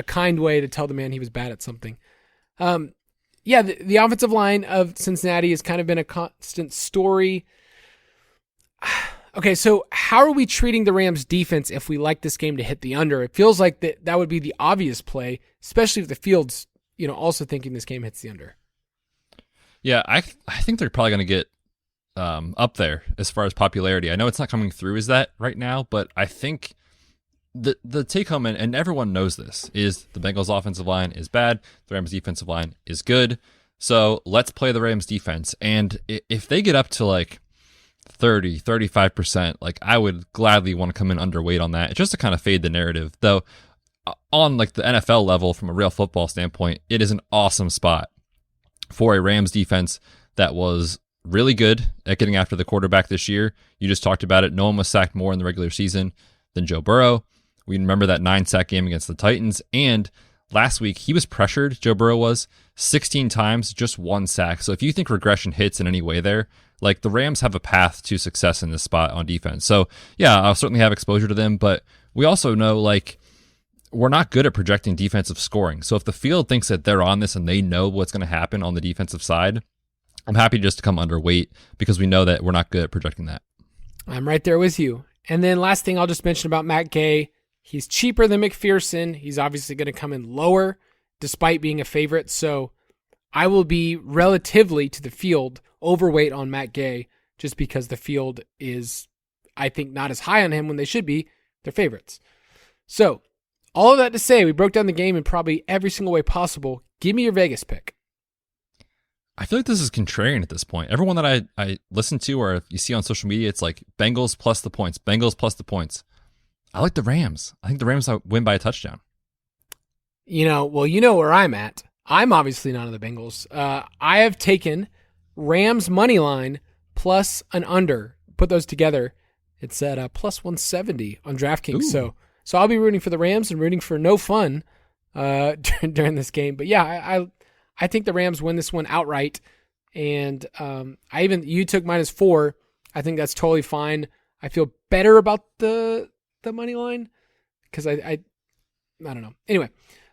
kind way to tell the man he was bad at something. The offensive line of Cincinnati has kind of been a constant story. Okay, so how are we treating the Rams defense if we like this game to hit the under? It feels like that would be the obvious play, especially if the field's, also thinking this game hits the under. Yeah, I think they're probably going to get up there as far as popularity. I know it's not coming through as that right now, but I think the take home, and everyone knows this, is the Bengals offensive line is bad, the Rams defensive line is good. So let's play the Rams defense. And if they get up to like 30, 35%, like I would gladly want to come in underweight on that, just to kind of fade the narrative. Though on like the NFL level, from a real football standpoint, it is an awesome spot for a Rams defense that was really good at getting after the quarterback this year. You just talked about it. No one was sacked more in the regular season than Joe Burrow. We remember that 9-sack game against the Titans. And last week, he was pressured, Joe Burrow was, 16 times, just 1 sack. So if you think regression hits in any way there, like the Rams have a path to success in this spot on defense. So yeah, I'll certainly have exposure to them, but we also know like we're not good at projecting defensive scoring. So if the field thinks that they're on this and they know what's going to happen on the defensive side, I'm happy just to come underweight because we know that we're not good at projecting that. I'm right there with you. And then last thing I'll just mention about Matt Gay, he's cheaper than McPherson. He's obviously going to come in lower despite being a favorite. So I will be relatively to the field overweight on Matt Gay just because the field is, I think, not as high on him when they should be. They're favorites. So all of that to say, we broke down the game in probably every single way possible. Give me your Vegas pick. I feel like this is contrarian at this point. Everyone that I listen to or you see on social media, it's like Bengals plus the points, Bengals plus the points. I like the Rams. I think the Rams win by a touchdown. You know where I'm at. I'm obviously not on the Bengals. I have taken Rams money line plus an under. Put those together. It's at plus 170 on DraftKings. Ooh. So I'll be rooting for the Rams and rooting for no fun during this game. But yeah, I think the Rams win this one outright. And you took -4. I think that's totally fine. I feel better about the money line because I don't know. Anyway,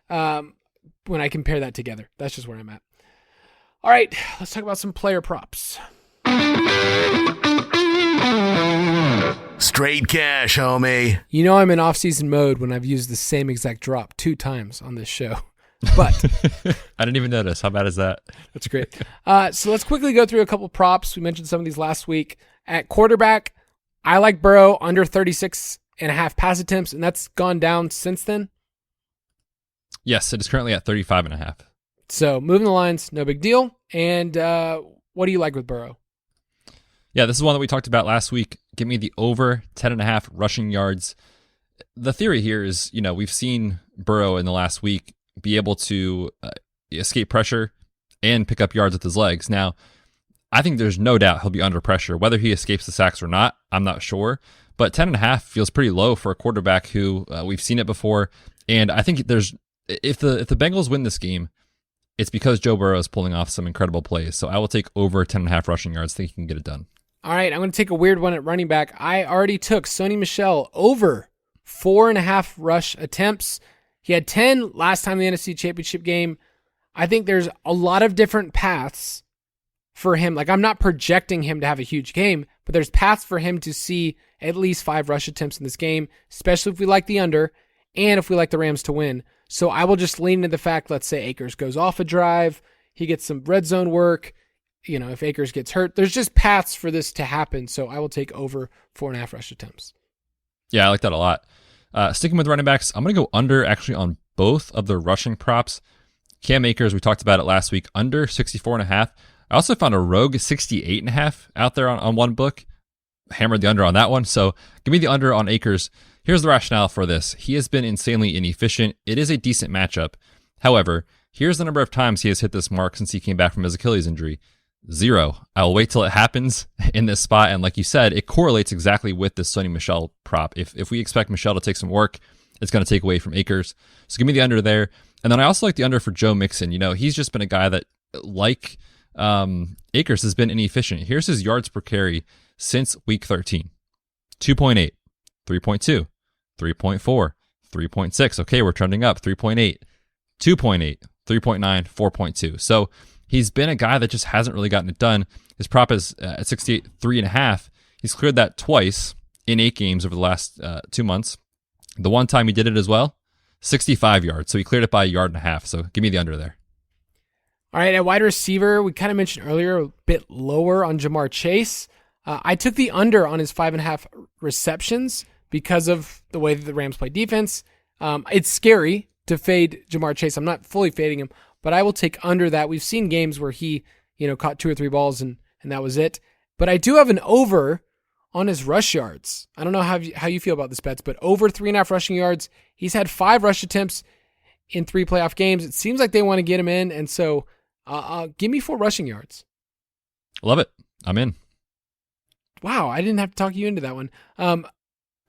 when I compare that together, that's just where I'm at. All right, let's talk about some player props. Straight cash, homie. You know I'm in off-season mode when I've used the same exact drop 2 times on this show. But I didn't even notice. How bad is that? That's great. So let's quickly go through a couple props. We mentioned some of these last week. At quarterback, I like Burrow under 36.5 pass attempts, and that's gone down since then. Yes, it is currently at 35.5. So moving the lines, no big deal. And what do you like with Burrow? Yeah, this is one that we talked about last week. Give me the over 10.5 rushing yards. The theory here is, we've seen Burrow in the last week be able to escape pressure and pick up yards with his legs. Now, I think there's no doubt he'll be under pressure. Whether he escapes the sacks or not, I'm not sure. But 10.5 feels pretty low for a quarterback who we've seen it before. And I think if the Bengals win this game, it's because Joe Burrow is pulling off some incredible plays. So I will take over 10.5 rushing yards. I think he can get it done. All right, I'm going to take a weird one at running back. I already took Sony Michel over 4.5 rush attempts. He had 10 last time in the NFC Championship game. I think there's a lot of different paths for him. Like, I'm not projecting him to have a huge game, but there's paths for him to see at least 5 rush attempts in this game, especially if we like the under and if we like the Rams to win. So I will just lean into the fact, let's say Akers goes off a drive, he gets some red zone work. If Akers gets hurt, there's just paths for this to happen. So I will take over 4.5 rush attempts. Yeah, I like that a lot. Sticking with running backs, I'm going to go under actually on both of the rushing props. Cam Akers, we talked about it last week, under 64.5. I also found a rogue 68.5 out there on one book. Hammered the under on that one. So give me the under on Akers. Here's the rationale for this. He has been insanely inefficient. It is a decent matchup. However, here's the number of times he has hit this mark since he came back from his Achilles injury. 0. I'll wait till it happens in this spot. And like you said, it correlates exactly with this Sony Michel prop. If we expect Michel to take some work, it's going to take away from Akers. So give me the under there. And then I also like the under for Joe Mixon. He's just been a guy that, like Akers, has been inefficient. Here's his yards per carry since week 13. 2.8, 3.2, 3.4, 3.6. Okay, we're trending up. 3.8, 2.8, 3.9, 4.2. So he's been a guy that just hasn't really gotten it done. His prop is at 68, 3.5. He's cleared that twice in 8 games over the last 2 months. The one time he did it as well, 65 yards. So he cleared it by 1.5 yards. So give me the under there. All right, at wide receiver, we kind of mentioned earlier, a bit lower on Jamar Chase. I took the under on his 5.5 receptions because of the way that the Rams play defense. It's scary to fade Jamar Chase. I'm not fully fading him, but I will take under that. We've seen games where he, caught 2 or 3 balls and that was it. But I do have an over on his rush yards. I don't know how you feel about this, Betz, but over 3.5 rushing yards. He's had 5 rush attempts in 3 playoff games. It seems like they want to get him in, and so give me 4 rushing yards. Love it. I'm in. Wow, I didn't have to talk you into that one.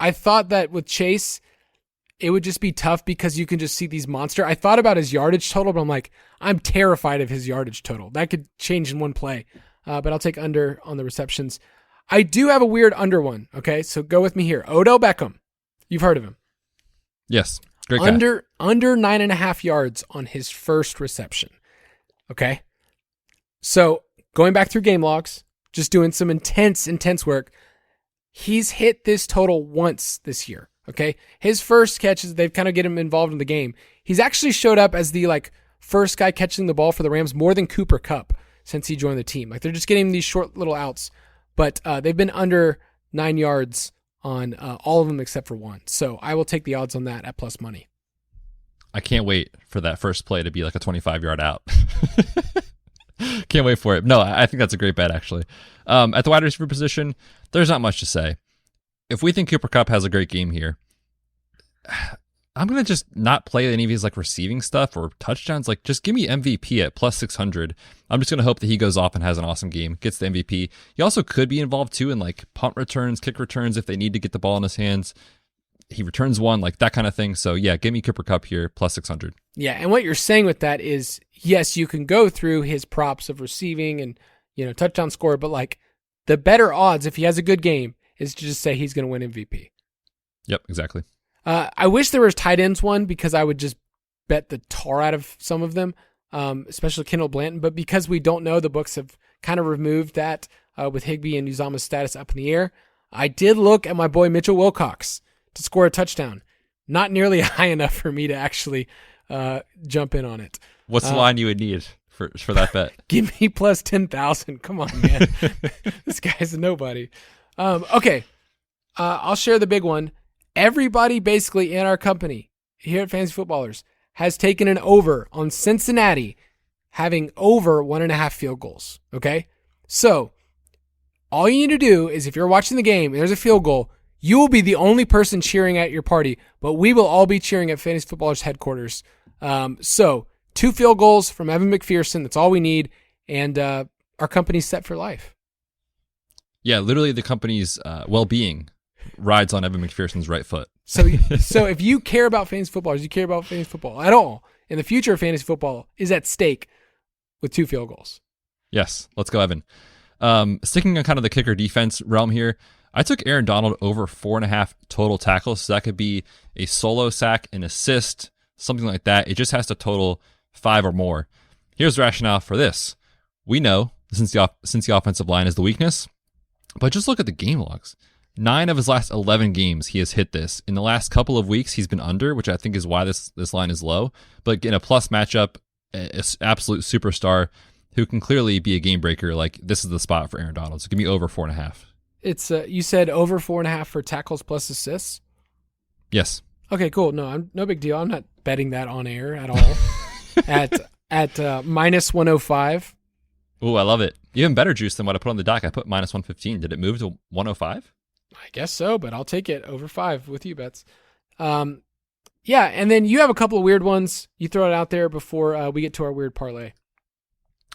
I thought that with Chase, it would just be tough because you can just see these monster. I thought about his yardage total, but I'm like, I'm terrified of his yardage total. That could change in one play, but I'll take under on the receptions. I do have a weird under one, okay? So go with me here. Odell Beckham. You've heard of him. Yes, great guy. Under 9.5 yards on his first reception, okay? So going back through game logs, just doing some intense work, he's hit this total once this year, okay? His first catches, they've kind of get him involved in the game. He's actually showed up as the first guy catching the ball for the Rams more than Cooper Kupp since he joined the team. They're just getting these short little outs, but they've been under 9 yards on all of them except for one. So I will take the odds on that at plus money. I can't wait for that first play to be like a 25-yard out. Can't wait for it. No, I think that's a great bet, actually. At the wide receiver position, there's not much to say. If we think Cooper Kupp has a great game here, I'm going to just not play any of his receiving stuff or touchdowns. Just give me MVP at plus 600. I'm just going to hope that he goes off and has an awesome game, gets the MVP. He also could be involved too in punt returns, kick returns if they need to get the ball in his hands. He returns one, that kind of thing. So yeah, give me Cooper Kupp here, plus 600. Yeah, and what you're saying with that is, yes, you can go through his props of receiving and touchdown score, but the better odds if he has a good game is to just say he's going to win MVP. Yep, exactly. I wish there was tight ends one because I would just bet the tar out of some of them, especially Kendall Blanton. But because we don't know, the books have kind of removed that with Higbee and Uzama's status up in the air. I did look at my boy Mitchell Wilcox to score a touchdown. Not nearly high enough for me to actually jump in on it. What's the line you would need for that bet? Give me plus 10,000. Come on, man. This guy's a nobody. Okay. I'll share the big one. Everybody basically in our company here at Fantasy Footballers has taken an over on Cincinnati having over 1.5 field goals. Okay. So all you need to do is if you're watching the game and there's a field goal, you will be the only person cheering at your party, but we will all be cheering at Fantasy Footballers headquarters. So 2 field goals from Evan McPherson. That's all we need. And our company's set for life. Yeah, literally the company's well-being rides on Evan McPherson's right foot. So if you care about fantasy football, you care about fantasy football at all, and the future of fantasy football is at stake with 2 field goals. Yes, let's go, Evan. Sticking on kind of the kicker defense realm here, I took Aaron Donald over 4.5 total tackles. So that could be a solo sack, an assist, something like that. It just has to total 5 or more. Here's the rationale for this. We know since the offensive line is the weakness, but just look at the game logs. 9 of his last 11 games, he has hit this. In the last couple of weeks, he's been under, which I think is why this line is low. But in a plus matchup, an absolute superstar who can clearly be a game breaker. This is the spot for Aaron Donald. So give me over 4.5. It's you said over 4.5 for tackles plus assists? Yes. Okay, cool. No big deal. I'm not betting that on air at all. at minus 105. Ooh, I love it. Even better juice than what I put on the dock. I put minus 115. Did it move to 105? I guess so, but I'll take it over 5 with you, Betz. Yeah, and then you have a couple of weird ones. You throw it out there before we get to our weird parlay.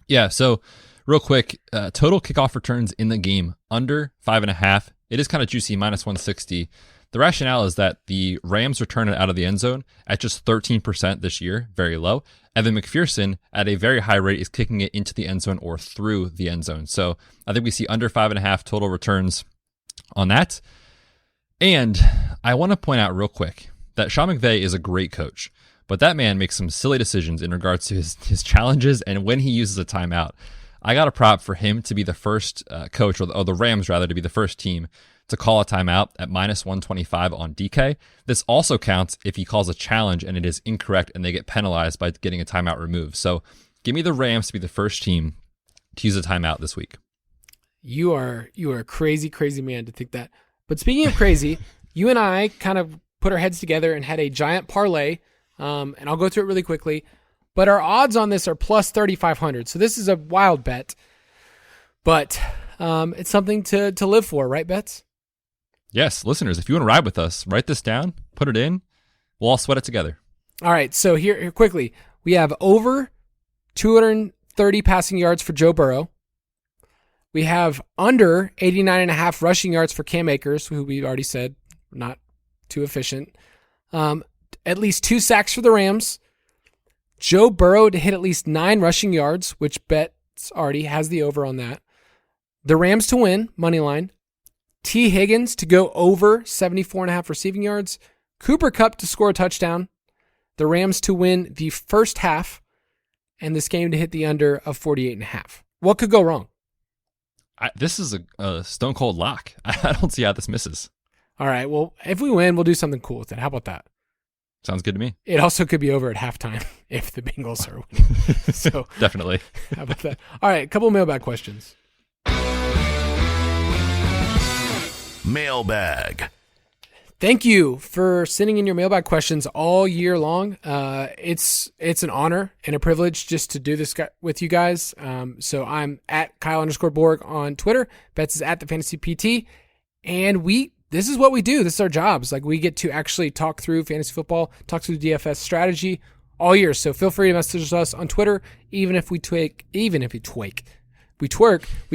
Yeah, so real quick, total kickoff returns in the game under 5.5. It is kind of juicy, minus 160. The rationale is that the Rams return it out of the end zone at just 13% this year, very low. Evan McPherson at a very high rate is kicking it into the end zone or through the end zone. So I think we see under 5.5 total returns on that. And I want to point out real quick that Sean McVay is a great coach, but that man makes some silly decisions in regards to his challenges and when he uses a timeout. I got a prop for him to be the first coach, or the Rams rather, to be the first team to call a timeout at -125 on DK. This also counts if he calls a challenge and it is incorrect and they get penalized by getting a timeout removed. So give me the Rams to be the first team to use a timeout this week. You are a crazy, crazy man to think that. But speaking of crazy, you and I kind of put our heads together and had a giant parlay, and I'll go through it really quickly. But our odds on this are plus 3,500. So this is a wild bet, but it's something to live for, right, Betz? Yes, listeners, if you want to ride with us, write this down, put it in. We'll all sweat it together. All right, so here quickly, we have over 230 passing yards for Joe Burrow. We have under 89.5 rushing yards for Cam Akers, who we already said not too efficient. At least 2 sacks for the Rams. Joe Burrow to hit at least 9 rushing yards, which Betz already has the over on that. The Rams to win, money line. T. Higgins to go over 74.5 receiving yards. Cooper Kupp to score a touchdown. The Rams to win the first half. And this game to hit the under of 48.5. What could go wrong? This is a stone cold lock. I don't see how this misses. All right, well, if we win, we'll do something cool with it. How about that? Sounds good to me. It also could be over at halftime if the Bengals are winning. So definitely. How about that? All right, a couple of mailbag questions. Mailbag. Thank you for sending in your mailbag questions all year long. It's an honor and a privilege just to do this with you guys. So I'm at Kyle_Borg on Twitter. Betz is at the Fantasy PT. And this is what we do. This is our jobs. Like, we get to actually talk through fantasy football, talk through the DFS strategy all year. So feel free to message us on Twitter, we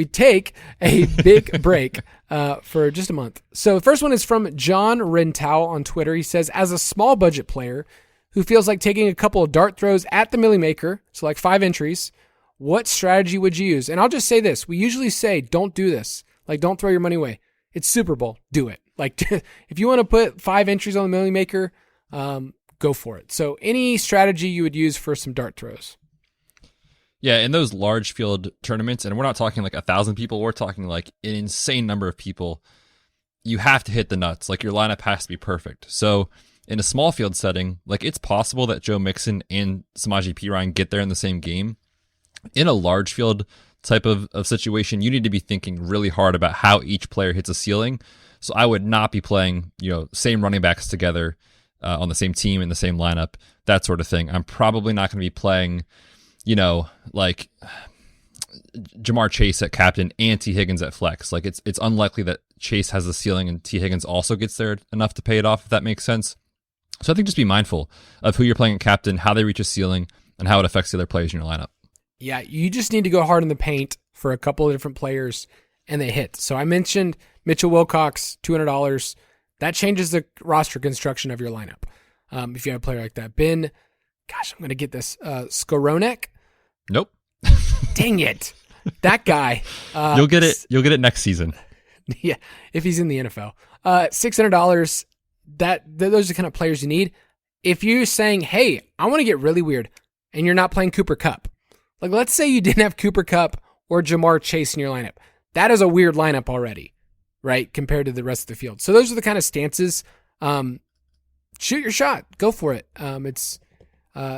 take a big break for just a month. So the first one is from John Rentau on Twitter. He says, as a small budget player who feels like taking a couple of dart throws at the Millie Maker, so like 5 entries, what strategy would you use? And I'll just say this. We usually say, don't do this. Like, don't throw your money away. It's Super Bowl. Do it. Like, if you want to put 5 entries on the Millie Maker, go for it. So any strategy you would use for some dart throws? Yeah, in those large field tournaments, and we're not talking like 1,000 people, we're talking like an insane number of people, you have to hit the nuts. Like, your lineup has to be perfect. So in a small field setting, like, it's possible that Joe Mixon and Samaje Perine get there in the same game. In a large field type of situation, you need to be thinking really hard about how each player hits a ceiling. So I would not be playing, same running backs together on the same team in the same lineup, that sort of thing. I'm probably not going to be playing, like Jamar Chase at captain and T. Higgins at flex. Like, it's unlikely that Chase has the ceiling and T. Higgins also gets there enough to pay it off, if that makes sense. So I think just be mindful of who you're playing at captain, how they reach a ceiling, and how it affects the other players in your lineup. Yeah, you just need to go hard in the paint for a couple of different players, and they hit. So I mentioned Mitchell Wilcox, $200. That changes the roster construction of your lineup if you have a player like that. Ben, gosh, I'm going to get this. Skoronek? Nope. Dang it. That guy. You'll get it. You'll get it next season. Yeah, if he's in the NFL. $600, those are the kind of players you need. If you're saying, hey, I want to get really weird, and you're not playing Cooper Kupp. Like, let's say you didn't have Cooper Kupp or Jamar Chase in your lineup. That is a weird lineup already, right, compared to the rest of the field. So those are the kind of stances. Shoot your shot. Go for it. It's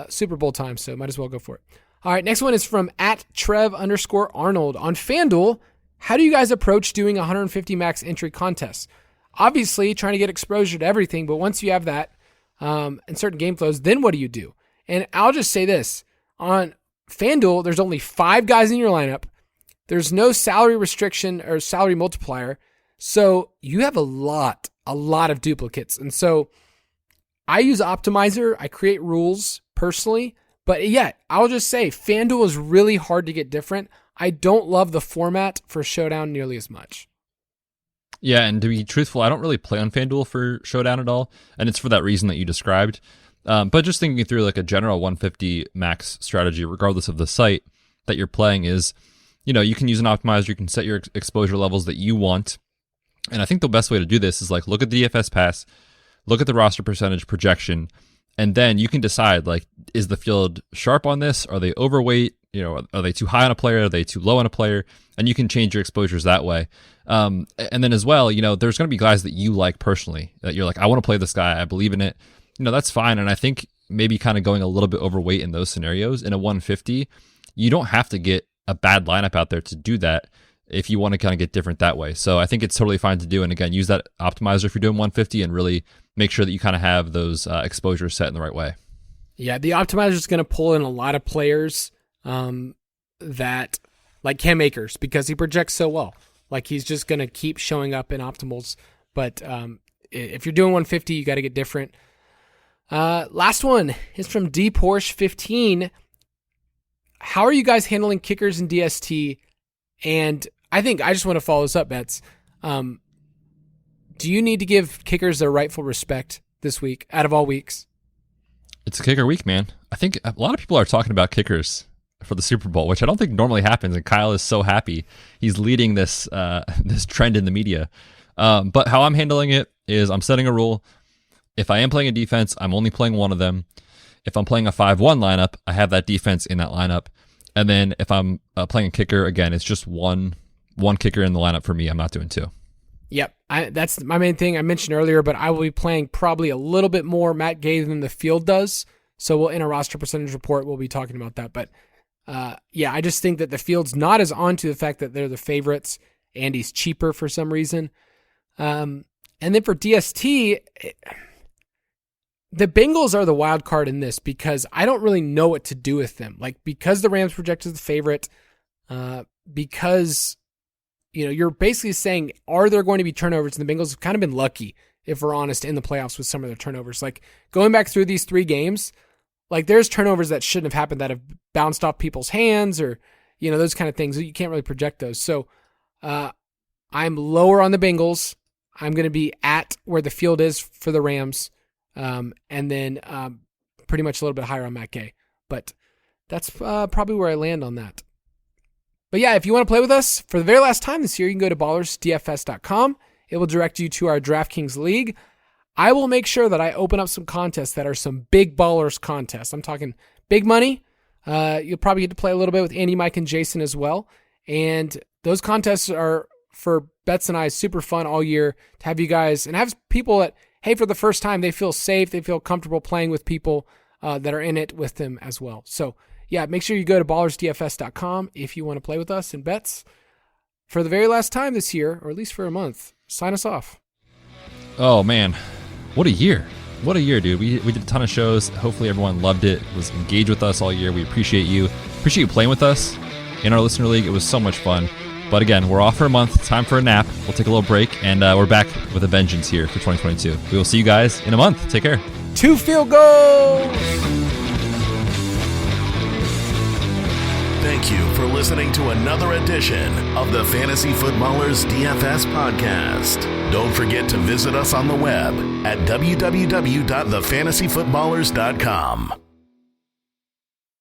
Super Bowl time, so might as well go for it. All right, next one is from at @Trev_Arnold on FanDuel. How do you guys approach doing 150 max entry contests? Obviously, trying to get exposure to everything, but once you have that and certain game flows, then what do you do? And I'll just say this. On FanDuel, there's only 5 guys in your lineup. There's no salary restriction or salary multiplier. So you have a lot of duplicates. And so I use Optimizer. I create rules personally. But yet, I'll just say FanDuel is really hard to get different. I don't love the format for Showdown nearly as much. Yeah, and to be truthful, I don't really play on FanDuel for Showdown at all. And it's for that reason that you described. But just thinking through like a general 150 max strategy, regardless of the site that you're playing, is, you can use an optimizer. You can set your exposure levels that you want. And I think the best way to do this is like look at the DFS pass, look at the roster percentage projection, and then you can decide like, is the field sharp on this? Are they overweight? You know, are they too high on a player? Are they too low on a player? And you can change your exposures that way. And then as well, you know, there's going to be guys that you like personally that you're like, I want to play this guy. I believe in it. You know, that's fine. And I think maybe kind of going a little bit overweight in those scenarios in a 150, you don't have to get a bad lineup out there to do that if you want to kind of get different that way. So I think it's totally fine to do. And again, use that optimizer if you're doing 150 and really make sure that you kind of have those exposures set in the right way. Yeah, the optimizer is going to pull in a lot of players that like Cam Akers because he projects so well. Like he's just going to keep showing up in optimals. But if you're doing 150, you got to get different. Last one is from D Porsche 15. How are you guys handling kickers in DST? And I think I just want to follow this up, Betz. Do you need to give kickers their rightful respect this week out of all weeks? It's a kicker week, man. I think a lot of people are talking about kickers for the Super Bowl, which I don't think normally happens. And Kyle is so happy. He's leading this this trend in the media. But how I'm handling it is I'm setting a rule. If I am playing a defense, I'm only playing one of them. If I'm playing a 5-1 lineup, I have that defense in that lineup. And then if I'm playing a kicker, again, it's just one kicker in the lineup for me. I'm not doing two. Yep, that's my main thing I mentioned earlier, but I will be playing probably a little bit more Matt Gay than the field does. So in a roster percentage report, we'll be talking about that. But yeah, I just think that the field's not as onto the fact that they're the favorites and he's cheaper for some reason. And then for DST, the Bengals are the wild card in this because I don't really know what to do with them. Like because the Rams project as the favorite, because you know, you're basically saying, are there going to be turnovers? And the Bengals have kind of been lucky, if we're honest, in the playoffs with some of their turnovers. Like going back through these 3 games, like there's turnovers that shouldn't have happened that have bounced off people's hands or, you know, those kind of things. You can't really project those. So I'm lower on the Bengals. I'm going to be at where the field is for the Rams. And then pretty much a little bit higher on Matt Gay. But that's probably where I land on that. But yeah, if you want to play with us for the very last time this year, you can go to ballersdfs.com. It will direct you to our DraftKings League. I will make sure that I open up some contests that are some big ballers contests. I'm talking big money. You'll probably get to play a little bit with Andy, Mike, and Jason as well. And those contests are, for Betz and I, super fun all year to have you guys and have people that, hey, for the first time, they feel safe, they feel comfortable playing with people that are in it with them as well. So yeah, make sure you go to ballersdfs.com if you want to play with us. And Betz, for the very last time this year, or at least for a month, sign us off. Oh, man. What a year. What a year, dude. We did a ton of shows. Hopefully everyone loved it, was engaged with us all year. We appreciate you. Appreciate you playing with us in our listener league. It was so much fun. But again, we're off for a month. Time for a nap. We'll take a little break, and we're back with a vengeance here for 2022. We will see you guys in a month. Take care. 2 field goals! Thank you for listening to another edition of the Fantasy Footballers DFS Podcast. Don't forget to visit us on the web at www.thefantasyfootballers.com.